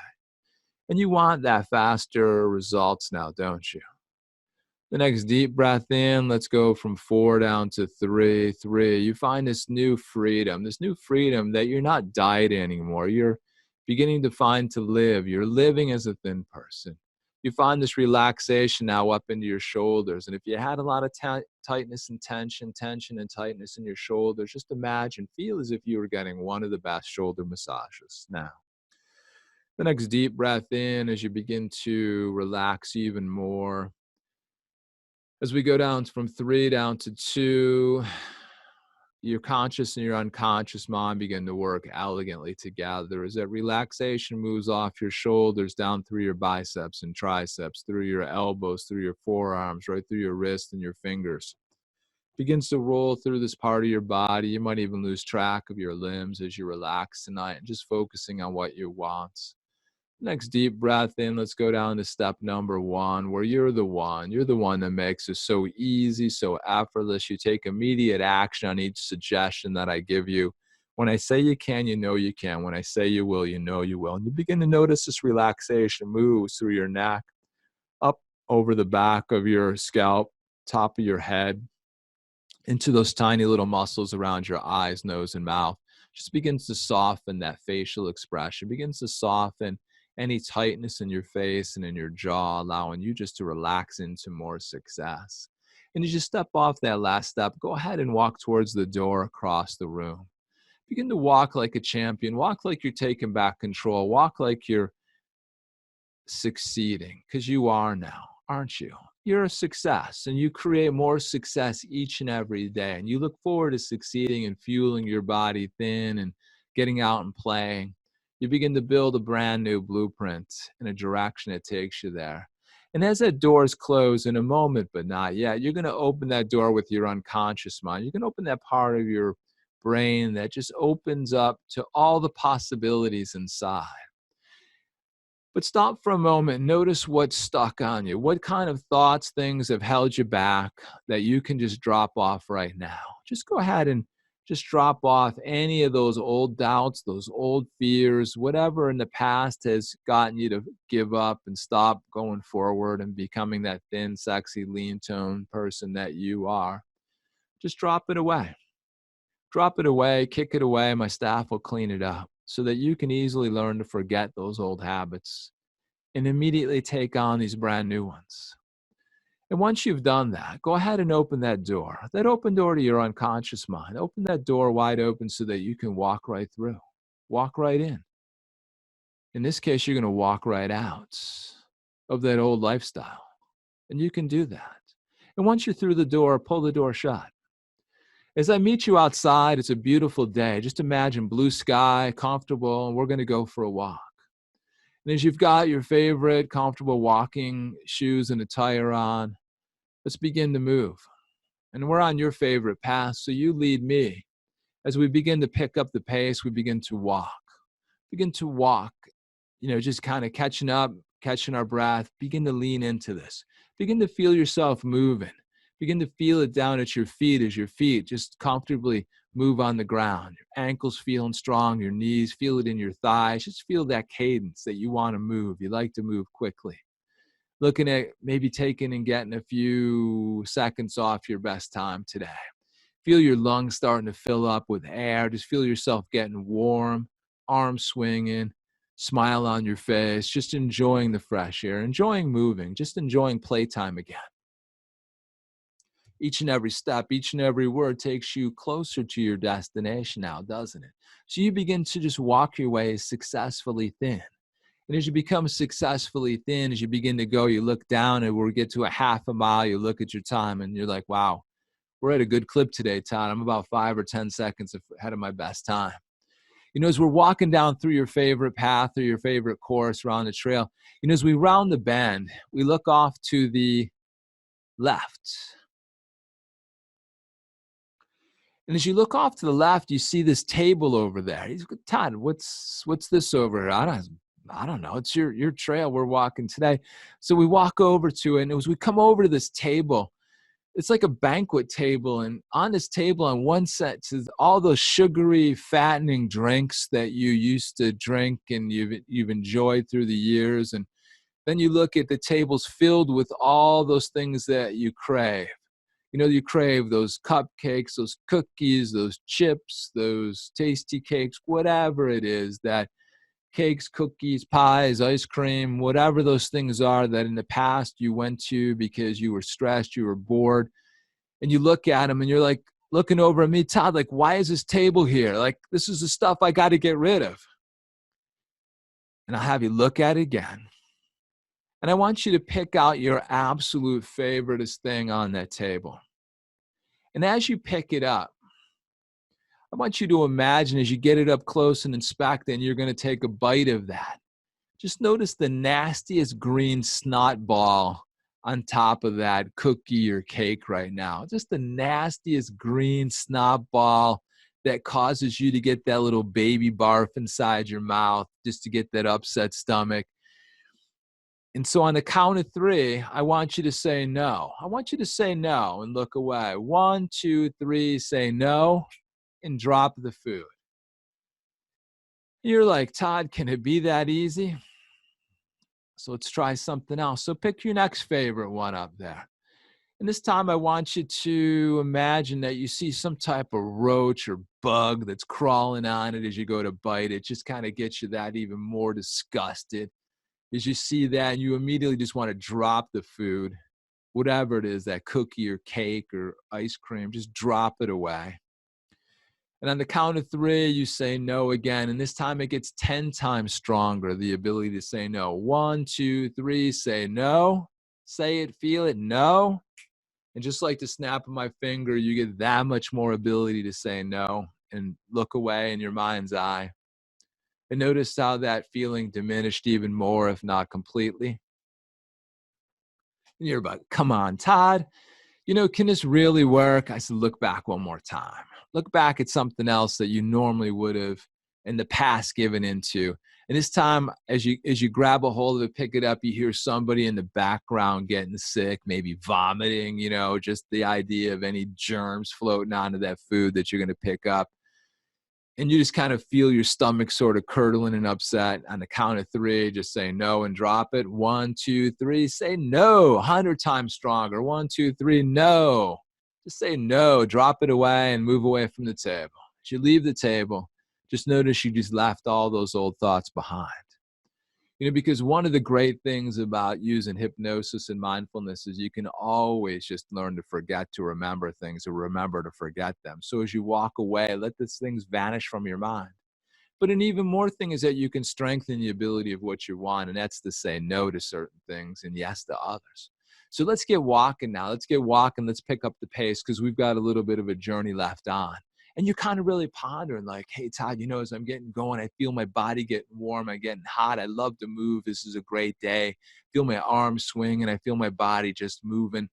And you want that faster results now, don't you? The next deep breath in, let's go from 4 down to 3. 3. You find this new freedom that you're not dieting anymore. You're beginning to find to live. You're living as a thin person. You find this relaxation now up into your shoulders. And if you had a lot of tightness and tension and tightness in your shoulders, just imagine, feel as if you were getting one of the best shoulder massages now. The next deep breath in as you begin to relax even more. As we go down from 3 down to 2, your conscious and your unconscious mind begin to work elegantly together as that relaxation moves off your shoulders, down through your biceps and triceps, through your elbows, through your forearms, right through your wrists and your fingers. Begins to roll through this part of your body. You might even lose track of your limbs as you relax tonight and just focusing on what you want. Next deep breath in, let's go down to step number 1, where you're the one that makes it so easy, so effortless. You take immediate action on each suggestion that I give you. When I say you can, you know you can. When I say you will, you know you will. And you begin to notice this relaxation moves through your neck, up over the back of your scalp, top of your head, into those tiny little muscles around your eyes, nose, and mouth. Just begins to soften that facial expression, begins to soften any tightness in your face and in your jaw, allowing you just to relax into more success. And as you step off that last step, go ahead and walk towards the door across the room. Begin to walk like a champion. Walk like you're taking back control. Walk like you're succeeding, because you are now, aren't you? You're a success, and you create more success each and every day. And you look forward to succeeding and fueling your body thin and getting out and playing. You begin to build a brand new blueprint in a direction that takes you there. And as that door's closed in a moment, but not yet, you're going to open that door with your unconscious mind. You can open that part of your brain that just opens up to all the possibilities inside. But stop for a moment. Notice what's stuck on you. What kind of thoughts, things have held you back that you can just drop off right now? Just go ahead and just drop off any of those old doubts, those old fears, whatever in the past has gotten you to give up and stop going forward and becoming that thin, sexy, lean toned person that you are. Just drop it away. Drop it away, kick it away. My staff will clean it up so that you can easily learn to forget those old habits and immediately take on these brand new ones. And once you've done that, go ahead and open that open door to your unconscious mind. Open that door wide open so that you can walk right through, walk right in. In this case, you're going to walk right out of that old lifestyle. And you can do that. And once you're through the door, pull the door shut. As I meet you outside, it's a beautiful day. Just imagine blue sky, comfortable, and we're going to go for a walk. And as you've got your favorite comfortable walking shoes and attire on, let's begin to move. And we're on your favorite path, so you lead me. As we begin to pick up the pace, we begin to walk. Begin to walk, just kind of catching up, catching our breath. Begin to lean into this. Begin to feel yourself moving. Begin to feel it down at your feet as your feet just comfortably move on the ground. Your ankles feeling strong, your knees, feel it in your thighs. Just feel that cadence that you want to move. You like to move quickly. Looking at maybe taking and getting a few seconds off your best time today. Feel your lungs starting to fill up with air. Just feel yourself getting warm, arms swinging, smile on your face, just enjoying the fresh air, enjoying moving, just enjoying playtime again. Each and every step, each and every word takes you closer to your destination now, doesn't it? So you begin to just walk your way successfully thin. And as you become successfully thin, as you begin to go, you look down and we get to a half a mile, you look at your time and you're like, wow, we're at a good clip today, Todd. I'm about 5 or 10 seconds ahead of my best time. As we're walking down through your favorite path or your favorite course around the trail, as we round the bend, we look off to the left. And as you look off to the left, you see this table over there. He's like, Todd, what's this over here? I don't know. It's your trail we're walking today. So we walk over to it, and as we come over to this table, it's like a banquet table. And on this table, on one set, is all those sugary, fattening drinks that you used to drink and you've enjoyed through the years. And then you look at the tables filled with all those things that you crave. You crave those cupcakes, those cookies, those chips, those tasty cakes, whatever it is, that cakes, cookies, pies, ice cream, whatever those things are that in the past you went to because you were stressed, you were bored, and you look at them and you're like looking over at me, Todd, like, why is this table here? Like, this is the stuff I got to get rid of. And I'll have you look at it again. And I want you to pick out your absolute favoriteest thing on that table. And as you pick it up, I want you to imagine as you get it up close and inspect it, and you're going to take a bite of that. Just notice the nastiest green snot ball on top of that cookie or cake right now. Just the nastiest green snot ball that causes you to get that little baby barf inside your mouth just to get that upset stomach. And so on the count of 3, I want you to say no. I want you to say no and look away. 1, 2, 3, say no and drop the food. You're like, Todd, can it be that easy? So let's try something else. So pick your next favorite one up there. And this time I want you to imagine that you see some type of roach or bug that's crawling on it as you go to bite it. Just kind of gets you that even more disgusted. As you see that, you immediately just want to drop the food, whatever it is, that cookie or cake or ice cream, just drop it away. And on the count of 3, you say no again. And this time it gets 10 times stronger, the ability to say no. 1, 2, 3, say no. Say it, feel it, no. And just like the snap of my finger, you get that much more ability to say no and look away in your mind's eye. And notice how that feeling diminished even more, if not completely. And you're about, come on, Todd. Can this really work? I said, look back one more time. Look back at something else that you normally would have in the past given into. And this time, as you grab a hold of it, pick it up, you hear somebody in the background getting sick, maybe vomiting, just the idea of any germs floating onto that food that you're going to pick up. And you just kind of feel your stomach sort of curdling and upset. On the count of 3, just say no and drop it. 1, 2, 3, say no. 100 times stronger. 1, 2, 3, no. Just say no, drop it away and move away from the table. As you leave the table, just notice you just left all those old thoughts behind. Because one of the great things about using hypnosis and mindfulness is you can always just learn to forget to remember things or remember to forget them. So as you walk away, let these things vanish from your mind. But an even more thing is that you can strengthen the ability of what you want, and that's to say no to certain things and yes to others. So let's get walking now. Let's get walking. Let's pick up the pace because we've got a little bit of a journey left on. And you're kind of really pondering like, hey, Todd, as I'm getting going, I feel my body getting warm. I'm getting hot. I love to move. This is a great day. I feel my arms swing and I feel my body just moving.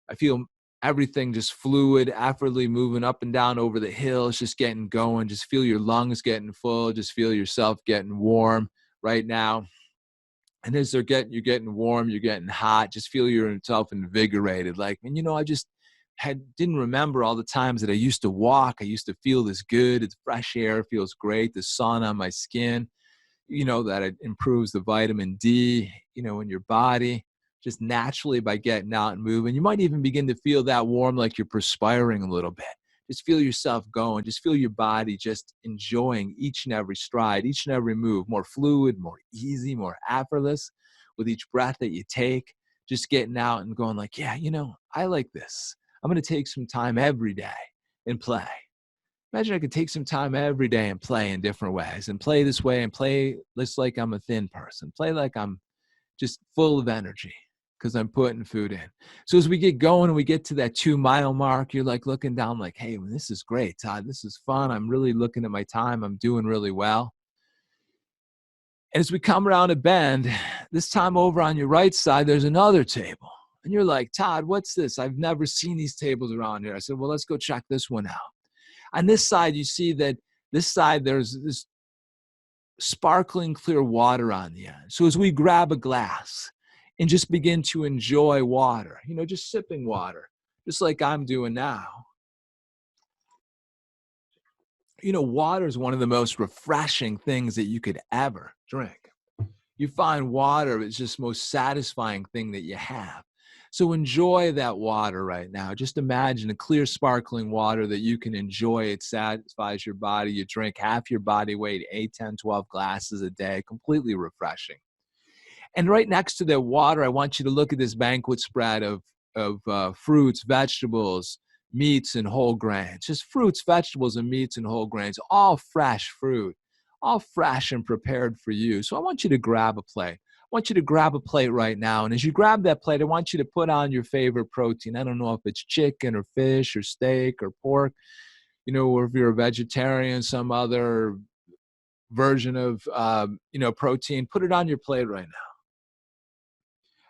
I feel everything just fluid, effortlessly moving up and down over the hills, just getting going. Just feel your lungs getting full. Just feel yourself getting warm right now. And as you're getting warm, you're getting hot. Just feel yourself invigorated. Like, man, I just didn't remember all the times that I used to walk. I used to feel this good. It's fresh air, feels great. The sun on my skin, that it improves the vitamin D, in your body, just naturally by getting out and moving. You might even begin to feel that warm, like you're perspiring a little bit. Just feel yourself going. Just feel your body just enjoying each and every stride, each and every move, more fluid, more easy, more effortless with each breath that you take. Just getting out and going like, yeah, I like this. I'm going to take some time every day and play. Imagine I could take some time every day and play in different ways and play this way and play just like I'm a thin person. Play like I'm just full of energy because I'm putting food in. So as we get going and we get to that 2-mile mark, you're like looking down like, hey, this is great, Todd. This is fun. I'm really looking at my time. I'm doing really well. And as we come around a bend, this time over on your right side, there's another table. And you're like, Todd, what's this? I've never seen these tables around here. I said, well, let's go check this one out. On this side, you see that this side, there's this sparkling clear water on the end. So as we grab a glass and just begin to enjoy water, just sipping water, just like I'm doing now. Water is one of the most refreshing things that you could ever drink. You find water is just the most satisfying thing that you have. So enjoy that water right now. Just imagine a clear, sparkling water that you can enjoy. It satisfies your body. You drink half your body weight, 8, 10, 12 glasses a day, completely refreshing. And right next to that water, I want you to look at this banquet spread of fruits, vegetables, meats, and whole grains. Just fruits, vegetables, and meats and whole grains, all fresh fruit, all fresh and prepared for you. So I want you to grab a plate. I want you to grab a plate right now. And as you grab that plate, I want you to put on your favorite protein. I don't know if it's chicken or fish or steak or pork, or if you're a vegetarian, some other version of, protein. Put it on your plate right now.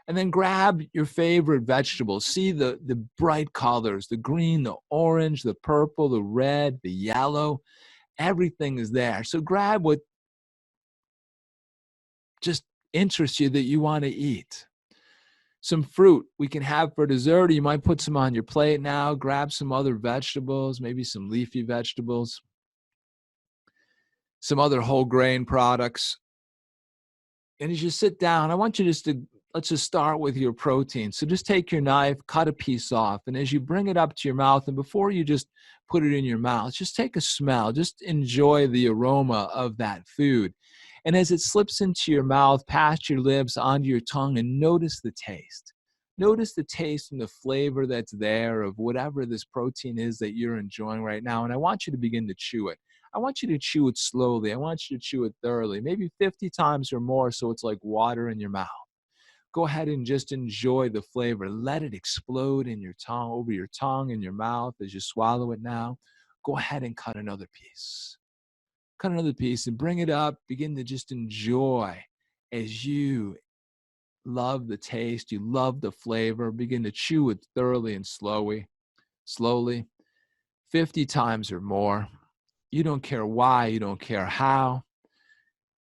And then grab your favorite vegetables. See the bright colors, the green, the orange, the purple, the red, the yellow. Everything is there. So grab what just interests you that you want to eat. Some fruit we can have for dessert. Or you might put some on your plate now. Grab some other vegetables, maybe some leafy vegetables, some other whole grain products. And as you sit down, I want you let's just start with your protein. So just take your knife, cut a piece off. And as you bring it up to your mouth, and before you just put it in your mouth, just take a smell. Just enjoy the aroma of that food. And as it slips into your mouth, past your lips, onto your tongue, and notice the taste. Notice the taste and the flavor that's there of whatever this protein is that you're enjoying right now. And I want you to begin to chew it. I want you to chew it slowly. I want you to chew it thoroughly, maybe 50 times or more, so it's like water in your mouth. Go ahead and just enjoy the flavor. Let it explode in your tongue, over your tongue and your mouth as you swallow it now. Go ahead and cut another piece. Cut another piece and bring it up. Begin to just enjoy as you love the taste, you love the flavor. Begin to chew it thoroughly and slowly, 50 times or more. You don't care why, you don't care how.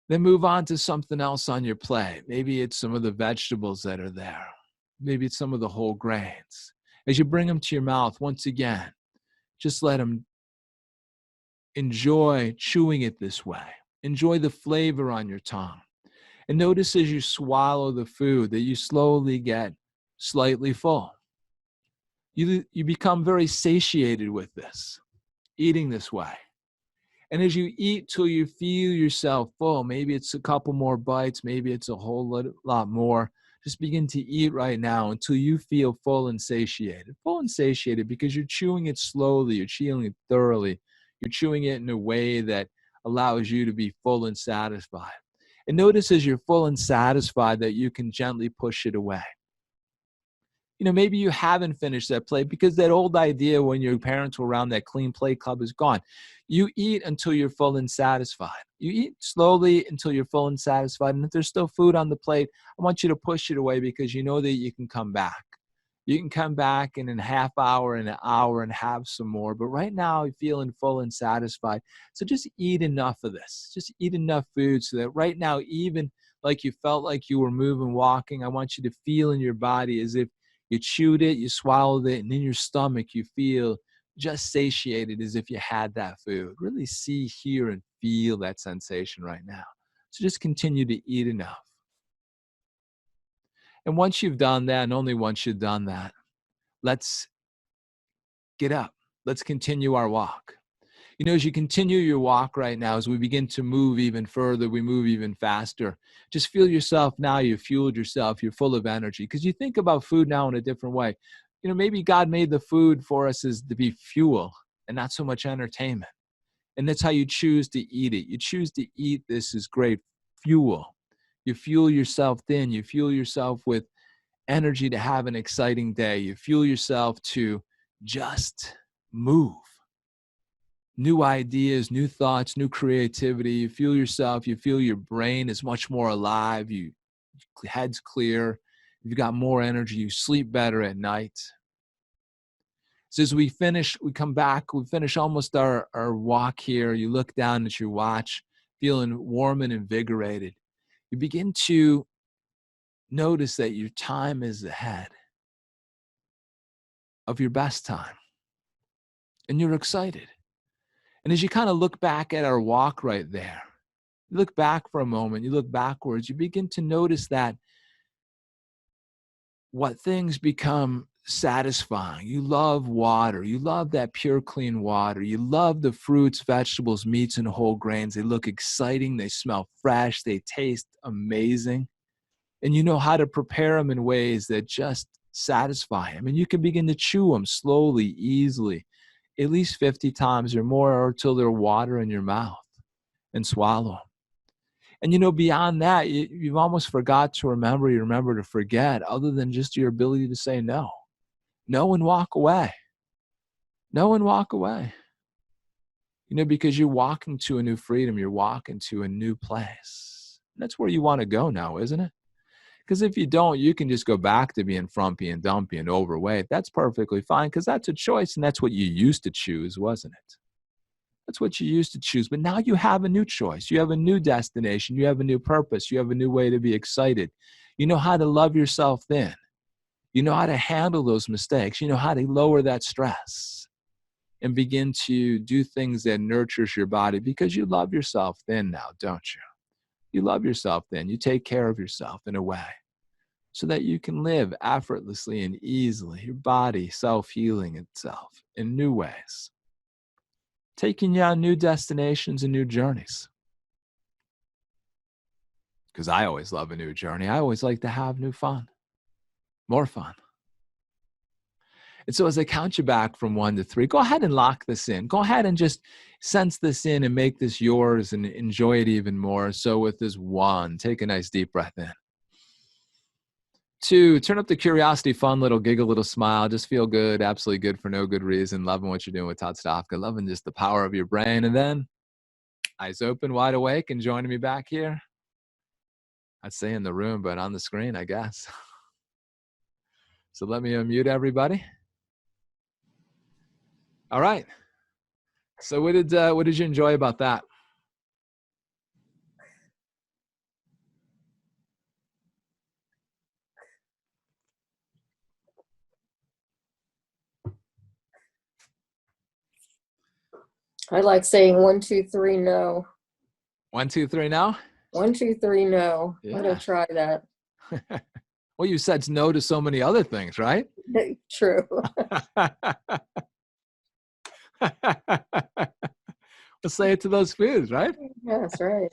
Then move on to something else on your plate. Maybe it's some of the vegetables that are there. Maybe it's some of the whole grains. As you bring them to your mouth, once again, just let them enjoy chewing it this way. Enjoy the flavor on your tongue. And notice as you swallow the food that you slowly get slightly full. You become very satiated with this, eating this way. And as you eat till you feel yourself full, maybe it's a couple more bites, maybe it's a whole lot more. Just begin to eat right now until you feel full and satiated. Full and satiated because you're chewing it slowly, you're chewing it thoroughly. You're chewing it in a way that allows you to be full and satisfied. And notice as you're full and satisfied that you can gently push it away. You know, maybe you haven't finished that plate because that old idea when your parents were around, that clean plate club, is gone. You eat until you're full and satisfied. You eat slowly until you're full and satisfied. And if there's still food on the plate, I want you to push it away because you know that you can come back. You can come back in a half hour, in an hour, and have some more. But right now, you're feeling full and satisfied. So just eat enough of this. Just eat enough food so that right now, even like you felt like you were moving, walking, I want you to feel in your body as if you chewed it, you swallowed it, and in your stomach, you feel just satiated as if you had that food. Really see, hear, and feel that sensation right now. So just continue to eat enough. And once you've done that, and only once you've done that, let's get up. Let's continue our walk. You know, as you continue your walk right now, as we begin to move even further, we move even faster. Just feel yourself now, you've fueled yourself, you're full of energy. Because you think about food now in a different way. You know, maybe God made the food for us as to be fuel and not so much entertainment. And that's how you choose to eat it. You choose to eat this as great fuel. You fuel yourself then. You fuel yourself with energy to have an exciting day. You fuel yourself to just move. New ideas, new thoughts, new creativity. You feel yourself, you feel your brain is much more alive. Your head's clear. You've got more energy. You sleep better at night. So as we finish, we come back, we finish almost our walk here. You look down at your watch, feeling warm and invigorated. You begin to notice that your time is ahead of your best time. And you're excited. And as you kind of look back at our walk right there, you look back for a moment, you look backwards, you begin to notice that what things become satisfying. You love water. You love that pure, clean water. You love the fruits, vegetables, meats, and whole grains. They look exciting. They smell fresh. They taste amazing. And you know how to prepare them in ways that just satisfy them. And you can begin to chew them slowly, easily, at least 50 times or more, or until they're water in your mouth, and swallow them. And you know, beyond that, you've almost forgot to remember, you remember to forget, other than just your ability to say no. No and walk away. No and walk away. You know, because you're walking to a new freedom, you're walking to a new place. And that's where you want to go now, isn't it? Because if you don't, you can just go back to being frumpy and dumpy and overweight. That's perfectly fine, because that's a choice, and that's what you used to choose, wasn't it? That's what you used to choose. But now you have a new choice. You have a new destination. You have a new purpose. You have a new way to be excited. You know how to love yourself then. You know how to handle those mistakes. You know how to lower that stress and begin to do things that nurtures your body, because you love yourself then now, don't you? You love yourself then. You take care of yourself in a way so that you can live effortlessly and easily, your body self-healing itself in new ways, taking you on new destinations and new journeys. Because I always love a new journey. I always like to have new fun. more fun. And so as I count you back from 1 to 3, go ahead and lock this in. Go ahead and just sense this in and make this yours and enjoy it even more. So with this 1, take a nice deep breath in. 2, turn up the curiosity, fun little giggle, little smile. Just feel good, absolutely good for no good reason. Loving what you're doing with Todd Stofka. Loving just the power of your brain. And then eyes open, wide awake, and joining me back here. I'd say in the room, but on the screen, I guess. So let me unmute everybody. All right. So what did you enjoy about that? I like saying 1, 2, 3, no. 1, 2, 3 now? 1, 2, 3, no. Yeah. I'm going to try that. Well, you said no to so many other things, right? True. Let's say it to those foods, right? That's right.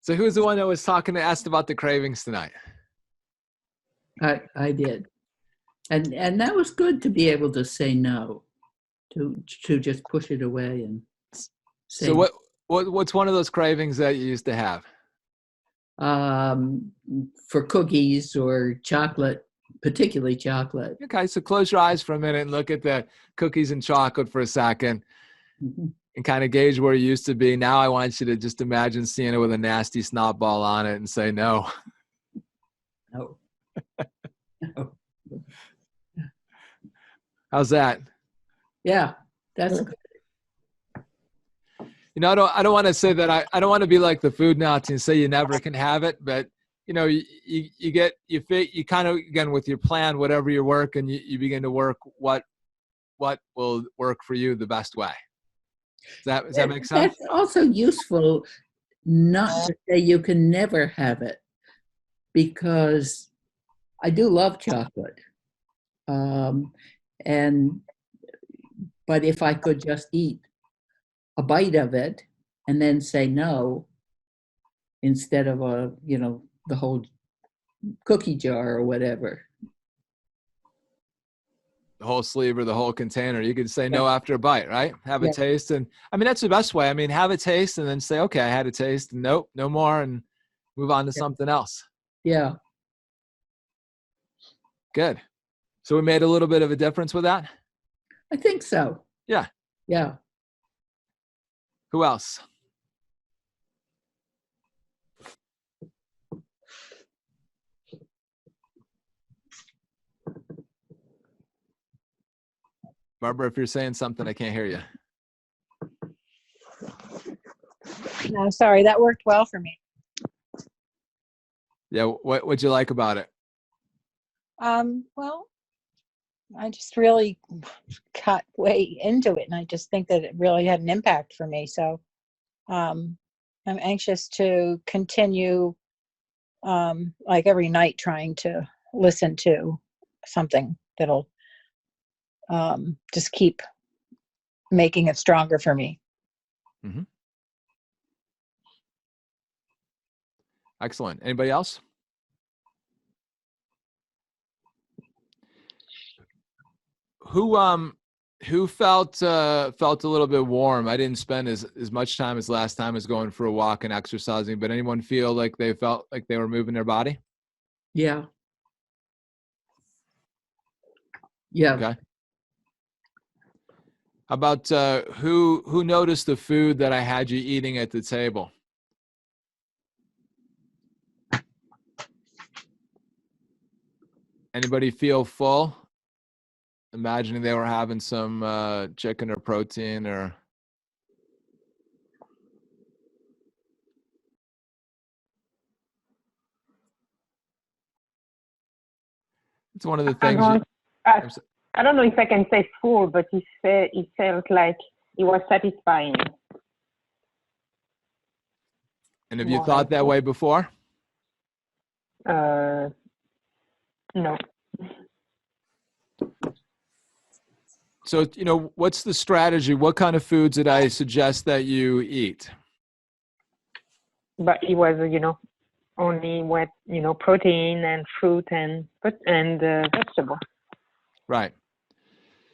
So who's the one that was asked about the cravings tonight? I did. And that was good to be able to say no, to just push it away and say. So what's one of those cravings that you used to have? For cookies or chocolate, particularly chocolate. Okay, so close your eyes for a minute and look at the cookies and chocolate for a second and kind of gauge where you used to be. Now I want you to just imagine seeing it with a nasty snot ball on it and say no. No. No. How's that? Yeah, that's good. You know, I don't want to say that I don't want to be like the food Nazi and say you never can have it, but you know, you kind of, again, with your plan, whatever you work, and you begin to work what will work for you the best way. Does that make sense? That's also useful not to say you can never have it, because I do love chocolate. But if I could just eat a bite of it and then say no, instead of the whole cookie jar or whatever. The whole sleeve or the whole container. You could say no after a bite, right? Have a Yeah. taste. And I mean, that's the best way. I mean, have a taste and then say, okay, I had a taste. Nope, no more, and move on to something else. Yeah. Good. So we made a little bit of a difference with that? I think so. Yeah. Yeah. Who else? Barbara, if you're saying something, I can't hear you. No, sorry, that worked well for me. Yeah, what'd you like about it? Well, I just really got way into it, and I just think that it really had an impact for me. So I'm anxious to continue, like every night, trying to listen to something that'll just keep making it stronger for me. Mm-hmm. Excellent. Anybody else? Who felt a little bit warm? I didn't spend as much time as last time as going for a walk and exercising, but anyone feel like they felt like they were moving their body? Yeah. Yeah. Okay. How about who noticed the food that I had you eating at the table? Anybody feel full? Imagining they were having some chicken or protein or. It's one of the things. I don't know if I can say full, but it felt like it was satisfying. And have you thought that way before? No. So, what's the strategy? What kind of foods did I suggest that you eat? But it was, only what, protein and fruit and vegetable. Right.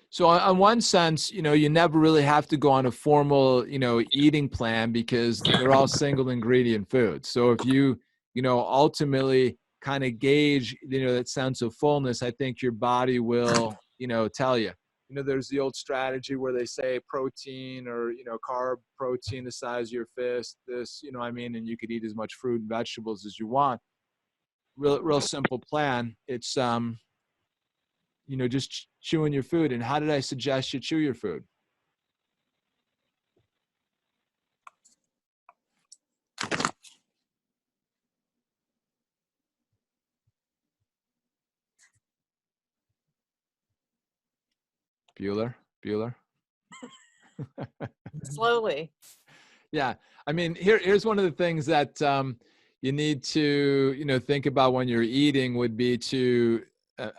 So on one sense, you never really have to go on a formal, eating plan because they're all single ingredient foods. So if you, ultimately kind of gauge, that sense of fullness, I think your body will, tell you. There's the old strategy where they say protein or, carb protein the size of your fist, this, and you could eat as much fruit and vegetables as you want. Real simple plan. It's, just chewing your food. And how did I suggest you chew your food? Bueller? Slowly. Yeah. I mean, here's one of the things that you need to, think about when you're eating would be to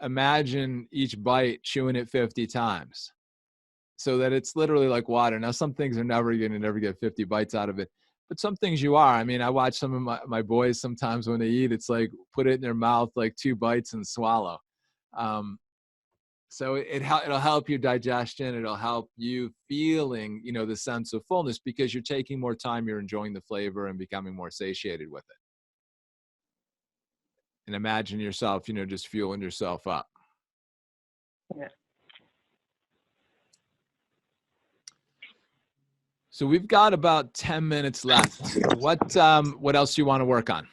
imagine each bite chewing it 50 times so that it's literally like water. Now, some things are never going to never get 50 bites out of it, but some things you are. I mean, I watch some of my boys sometimes when they eat, it's like put it in their mouth, like 2 bites and swallow. So it'll help your digestion. It'll help you feeling, the sense of fullness because you're taking more time. You're enjoying the flavor and becoming more satiated with it. And imagine yourself, just fueling yourself up. Yeah. So we've got about 10 minutes left. What else do you want to work on?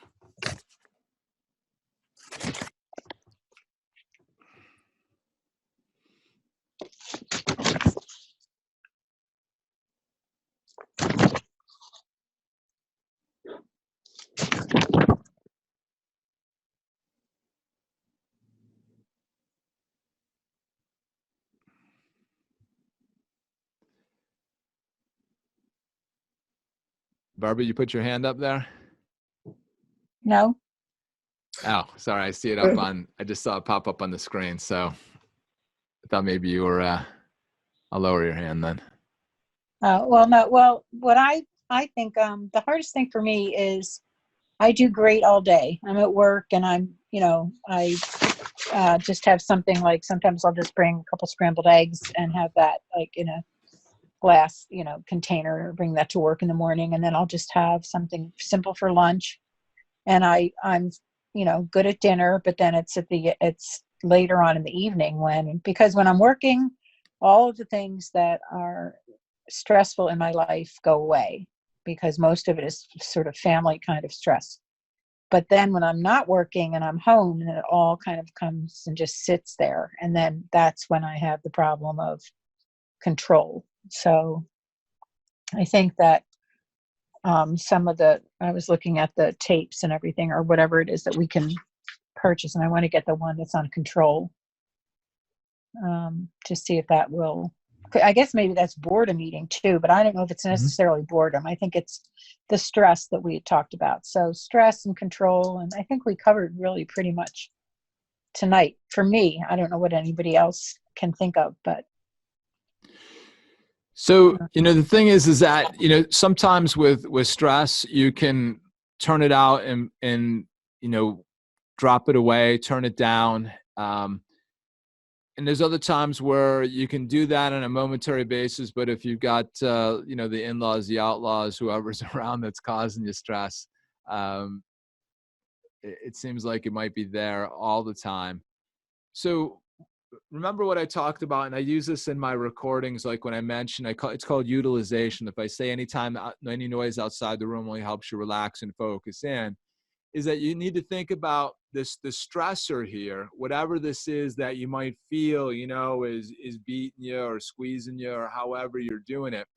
Barbara, you put your hand up there? No. Oh, sorry. I see it up on, I just saw it pop up on the screen. So I thought maybe you were, I'll lower your hand then. Well, no. Well, what I think the hardest thing for me is I do great all day. I'm at work and I'm, I just have something like sometimes I'll just bring a couple scrambled eggs and have that like in a glass, container, bring that to work in the morning. And then I'll just have something simple for lunch. And I'm, good at dinner, but then it's later on in the evening because when I'm working, all of the things that are stressful in my life go away because most of it is sort of family kind of stress. But then when I'm not working and I'm home, then it all kind of comes and just sits there. And then that's when I have the problem of control. So I think that I was looking at the tapes and everything or whatever it is that we can purchase. And I want to get the one that's on control to see if that will, I guess maybe that's boredom eating too, but I don't know if it's necessarily boredom. I think it's the stress that we had talked about. So stress and control. And I think we covered really pretty much tonight for me. I don't know what anybody else can think of, but. So, the thing is that, sometimes with stress, you can turn it out and drop it away, turn it down. And there's other times where you can do that on a momentary basis. But if you've got, the in-laws, the outlaws, whoever's around that's causing you stress, it seems like it might be there all the time. So remember what I talked about, and I use this in my recordings, like when I mentioned, it's called utilization. If I say anytime any noise outside the room only helps you relax and focus in, is that you need to think about the stressor here, whatever this is that you might feel, is beating you or squeezing you or however you're doing it.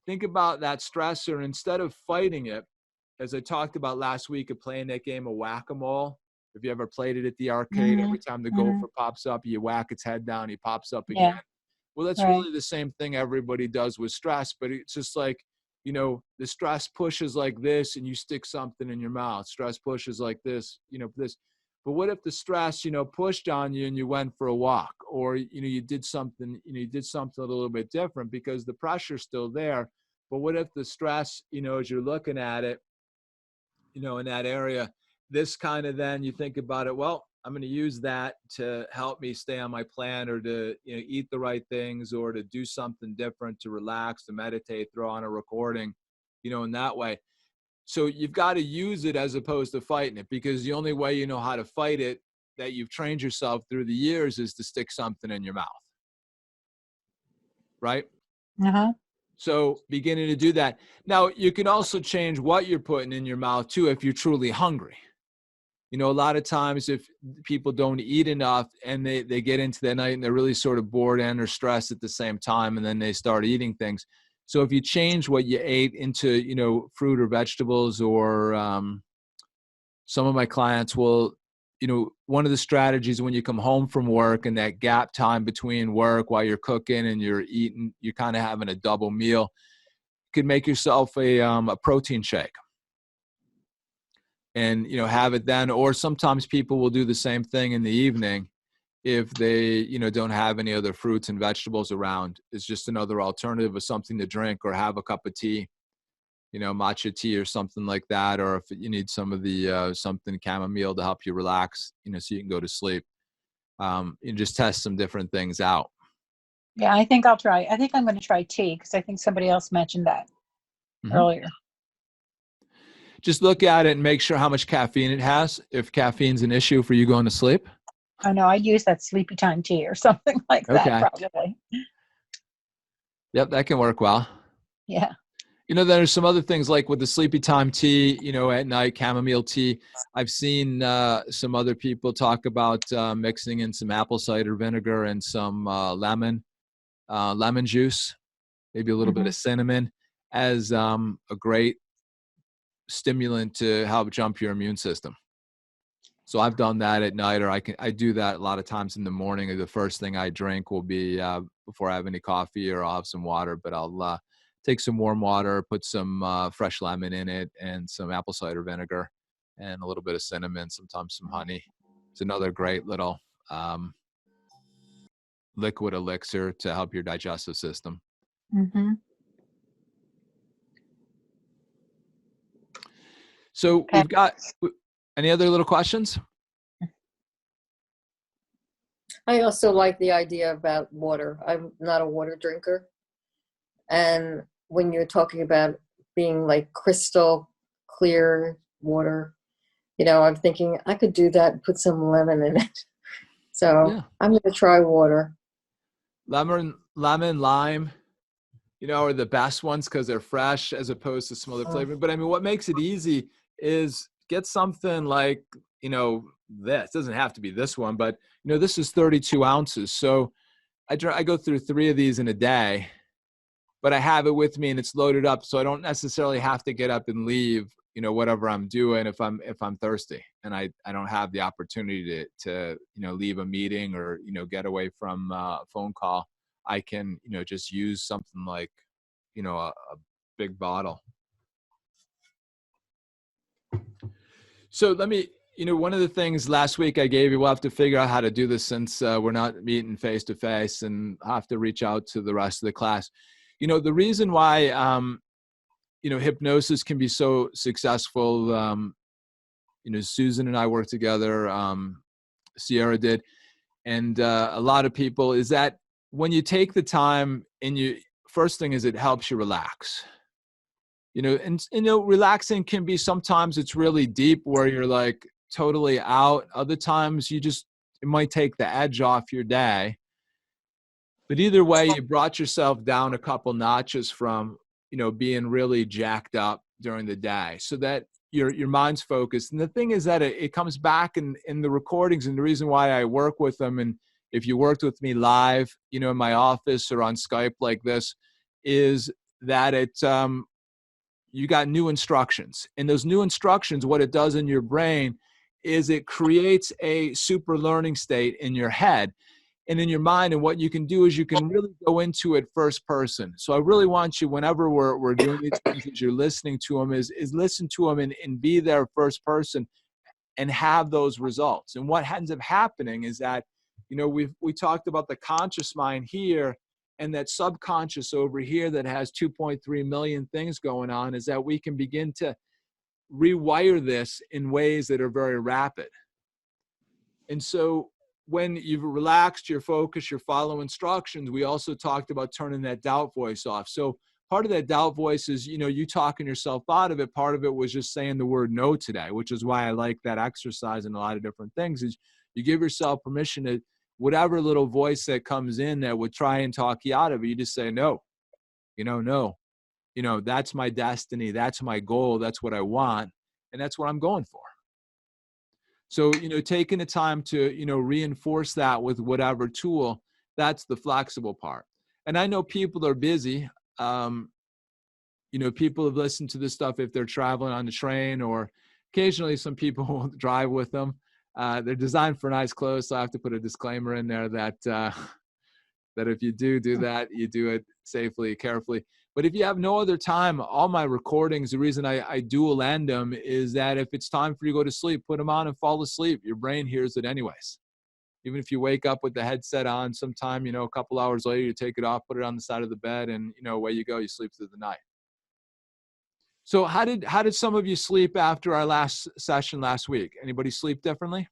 Think about that stressor, and instead of fighting it, as I talked about last week of playing that game of whack-a-mole. If you ever played it at the arcade, every time the gopher pops up, you whack its head down, he pops up again. Well, that's really the same thing everybody does with stress, but it's just like, the stress pushes like this and you stick something in your mouth. Stress pushes like this, this. But what if the stress, pushed on you and you went for a walk, or, you did something, a little bit different because the pressure's still there. But what if the stress, as you're looking at it, in that area. This kind of, then you think about it, well, I'm going to use that to help me stay on my plan, or to eat the right things, or to do something different, to relax, to meditate, throw on a recording, in that way. So you've got to use it as opposed to fighting it, because the only way you know how to fight it, that you've trained yourself through the years, is to stick something in your mouth. Right? Uh-huh. So beginning to do that. Now, you can also change what you're putting in your mouth too, if you're truly hungry. A lot of times if people don't eat enough and they get into the night and they're really sort of bored and or stressed at the same time, and then they start eating things. So if you change what you ate into, fruit or vegetables, or some of my clients will, one of the strategies when you come home from work and that gap time between work while you're cooking and you're eating, you're kind of having a double meal, you could make yourself a protein shake. And, have it then. Or sometimes people will do the same thing in the evening if they, don't have any other fruits and vegetables around. It's just another alternative of something to drink, or have a cup of tea, matcha tea or something like that. Or if you need some of the something chamomile to help you relax, so you can go to sleep. You just test some different things out. Yeah, I think I'm going to try tea, because I think somebody else mentioned that earlier. Just look at it and make sure how much caffeine it has, if caffeine's an issue for you going to sleep. I know, I'd use that sleepy time tea or something like that, probably. Yep, that can work well. Yeah. There's some other things like with the sleepy time tea, at night, chamomile tea. I've seen some other people talk about mixing in some apple cider vinegar and some lemon juice, maybe a little bit of cinnamon, as a great stimulant to help jump your immune system. So I've done that at night, or I do that a lot of times in the morning. The first thing I drink will be before I have any coffee, or I'll have some water, but I'll take some warm water, put some fresh lemon in it, and some apple cider vinegar, and a little bit of cinnamon, sometimes some honey. It's another great little liquid elixir to help your digestive system. So we've got, any other little questions? I also like the idea about water. I'm not a water drinker. And when you're talking about being like crystal clear water, I'm thinking I could do that and put some lemon in it. So yeah. I'm going to try water. Lemon, lime, are the best ones because they're fresh as opposed to some other flavor. But I mean, what makes it easy is get something like, this doesn't have to be this one, but this is 32 ounces. So I go through 3 of these in a day, but I have it with me and it's loaded up. So I don't necessarily have to get up and leave, whatever I'm doing if I'm thirsty and I don't have the opportunity to leave a meeting or, get away from a phone call. I can, just use something like, a big bottle. So let me, one of the things last week I gave you, we'll have to figure out how to do this since we're not meeting face to face, and I'll have to reach out to the rest of the class. The reason why, hypnosis can be so successful, Susan and I worked together, Sierra did, and a lot of people, is that when you take the time and first thing is it helps you relax. Relaxing can be, sometimes it's really deep where you're like totally out. Other times it might take the edge off your day. But either way, you brought yourself down a couple notches from, being really jacked up during the day, so that your mind's focused. And the thing is that it comes back in the recordings, and the reason why I work with them, and if you worked with me live, in my office or on Skype like this, is that you got new instructions. And those new instructions, what it does in your brain is it creates a super learning state in your head and in your mind. And what you can do is you can really go into it first person. So I really want you, whenever we're doing these things, as you're listening to them, is listen to them and be there first person and have those results. And what ends up happening is that, we talked about the conscious mind here, and that subconscious over here that has 2.3 million things going on, is that we can begin to rewire this in ways that are very rapid. And so when you've relaxed, you're focused, you're following instructions, we also talked about turning that doubt voice off. So part of that doubt voice is, you talking yourself out of it. Part of it was just saying the word no today, which is why I like that exercise and a lot of different things, is you give yourself permission to whatever little voice that comes in that would try and talk you out of it. You just say, no, no, that's my destiny. That's my goal. That's what I want. And that's what I'm going for. So, taking the time to, reinforce that with whatever tool, that's the flexible part. And I know people are busy. People have listened to this stuff if they're traveling on the train, or occasionally some people will drive with them. They're designed for nice clothes. So I have to put a disclaimer in there that if you do that, you do it safely, carefully. But if you have no other time, all my recordings, the reason I dual end them is that if it's time for you to go to sleep, put them on and fall asleep. Your brain hears it anyways. Even if you wake up with the headset on sometime, a couple hours later, you take it off, put it on the side of the bed, and, away you go, you sleep through the night. So how did some of you sleep after our last session last week? Anybody sleep differently?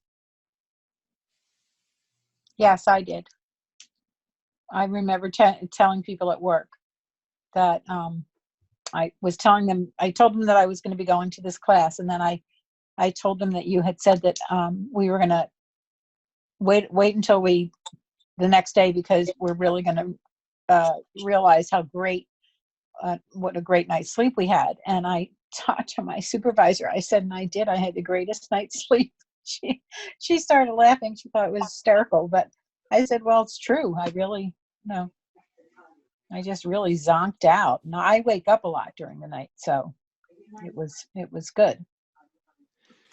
Yes, I did. I remember telling people at work that I told them that I was going to be going to this class. And then I told them that you had said that we were going to wait until the next day, because we're really going to realize what a great night's sleep we had. And I talked to my supervisor. I said, and I had the greatest night's sleep. She started laughing. She thought it was hysterical, but I said, well, it's true. I just really zonked out. Now I wake up a lot during the night, so it was good.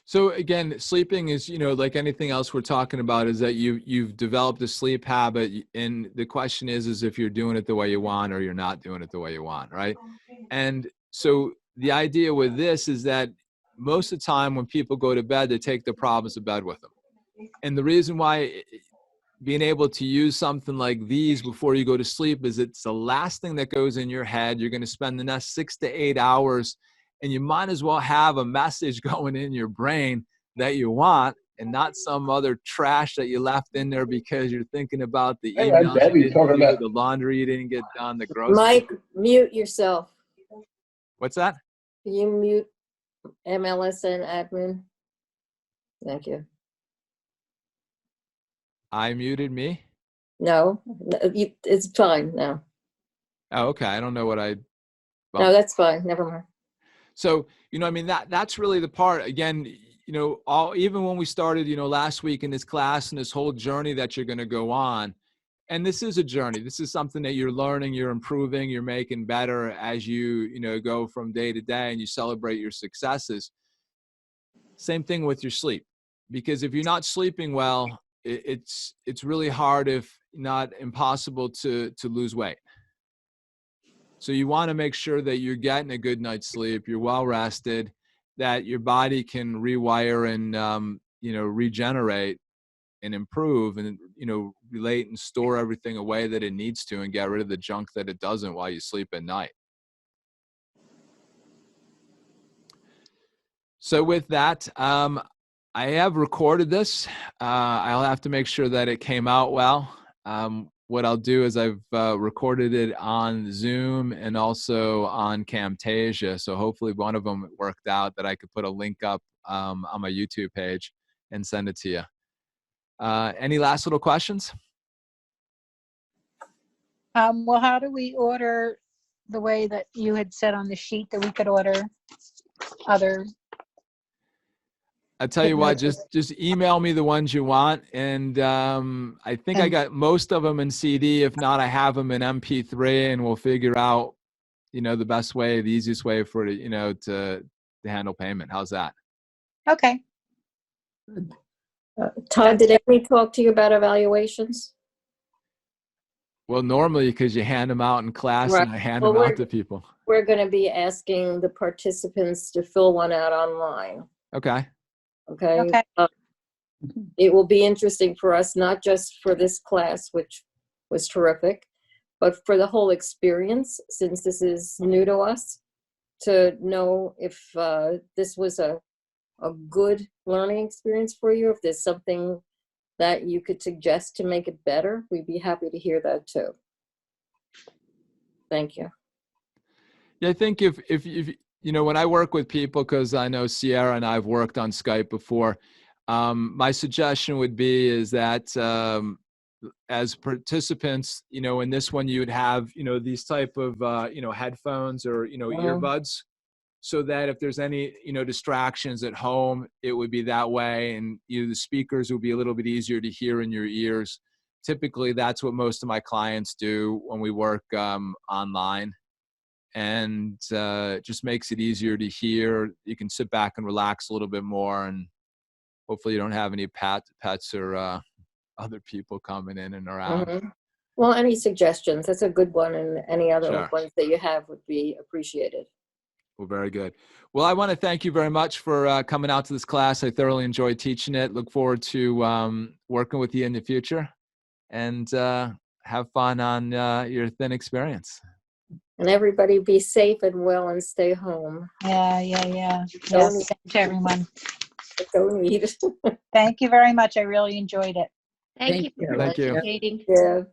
So again, sleeping is, like anything else we're talking about, is that you've developed a sleep habit, and the question is if you're doing it the way you want or you're not doing it the way you want, right? And so the idea with this is that most of the time when people go to bed, they take their problems to bed with them. And the reason why being able to use something like these before you go to sleep is it's the last thing that goes in your head. You're going to spend the next 6 to 8 hours, and you might as well have a message going in your brain that you want, and not some other trash that you left in there because you're thinking about the emails you didn't do, the laundry you didn't get done, the groceries. Mike, mute yourself. What's that? Can you mute mlsn admin? Thank you. I muted me? No, it's fine now. Oh, okay. I don't know what I... No, that's fine. Never mind. So, that's really the part. Again, even when we started, last week in this class and this whole journey that you're going to go on, and this is a journey. This is something that you're learning, you're improving, you're making better as you go from day to day, and you celebrate your successes. Same thing with your sleep, because if you're not sleeping well, it's really hard, if not impossible, to lose weight. So you want to make sure that you're getting a good night's sleep, you're well rested, that your body can rewire and regenerate and improve, and relate and store everything away that it needs to, and get rid of the junk that it doesn't while you sleep at night. So with that, I have recorded this. I'll have to make sure that it came out well. What I'll do is I've recorded it on Zoom and also on Camtasia. So hopefully one of them worked out, that I could put a link up on my YouTube page and send it to you. Any last little questions? Well, how do we order the way that you had said on the sheet that we could order other? I'll tell you what, just email me the ones you want. And I think I got most of them in CD. If not, I have them in MP3, and we'll figure out, the best way, the easiest way for it, to handle payment. How's that? Okay. Todd, did Emily talk to you about evaluations? Well, normally, because you hand them out in class, right, and I hand them out to people. We're going to be asking the participants to fill one out online. Okay. Okay. It will be interesting for us, not just for this class, which was terrific, but for the whole experience, since this is new to us. to know if this was a good learning experience for you. If there's something that you could suggest to make it better, we'd be happy to hear that too. Thank you. Yeah, I think if you know, when I work with people, because I know Sierra and I've worked on Skype before, my suggestion would be is that as participants, you know, in this one, you would have, you know, these type of, you know, headphones or, you know, earbuds, so that if there's any, you know, distractions at home, it would be that way. And the speakers would be a little bit easier to hear in your ears. Typically, that's what most of my clients do when we work online. And it just makes it easier to hear. You can sit back and relax a little bit more, and hopefully you don't have any pets or other people coming in and around. Well, any suggestions? That's a good one, and any other Sure. ones that you have would be appreciated. Well, very good. Well, I want to thank you very much for coming out to this class. I thoroughly enjoyed teaching it. Look forward to working with you in the future, and have fun on your thin experience. And everybody be safe and well and stay home. Yeah. Yes, thank you, everyone. Don't eat. Thank you very much. I really enjoyed it. Thank you for Thank you. participating. Yeah.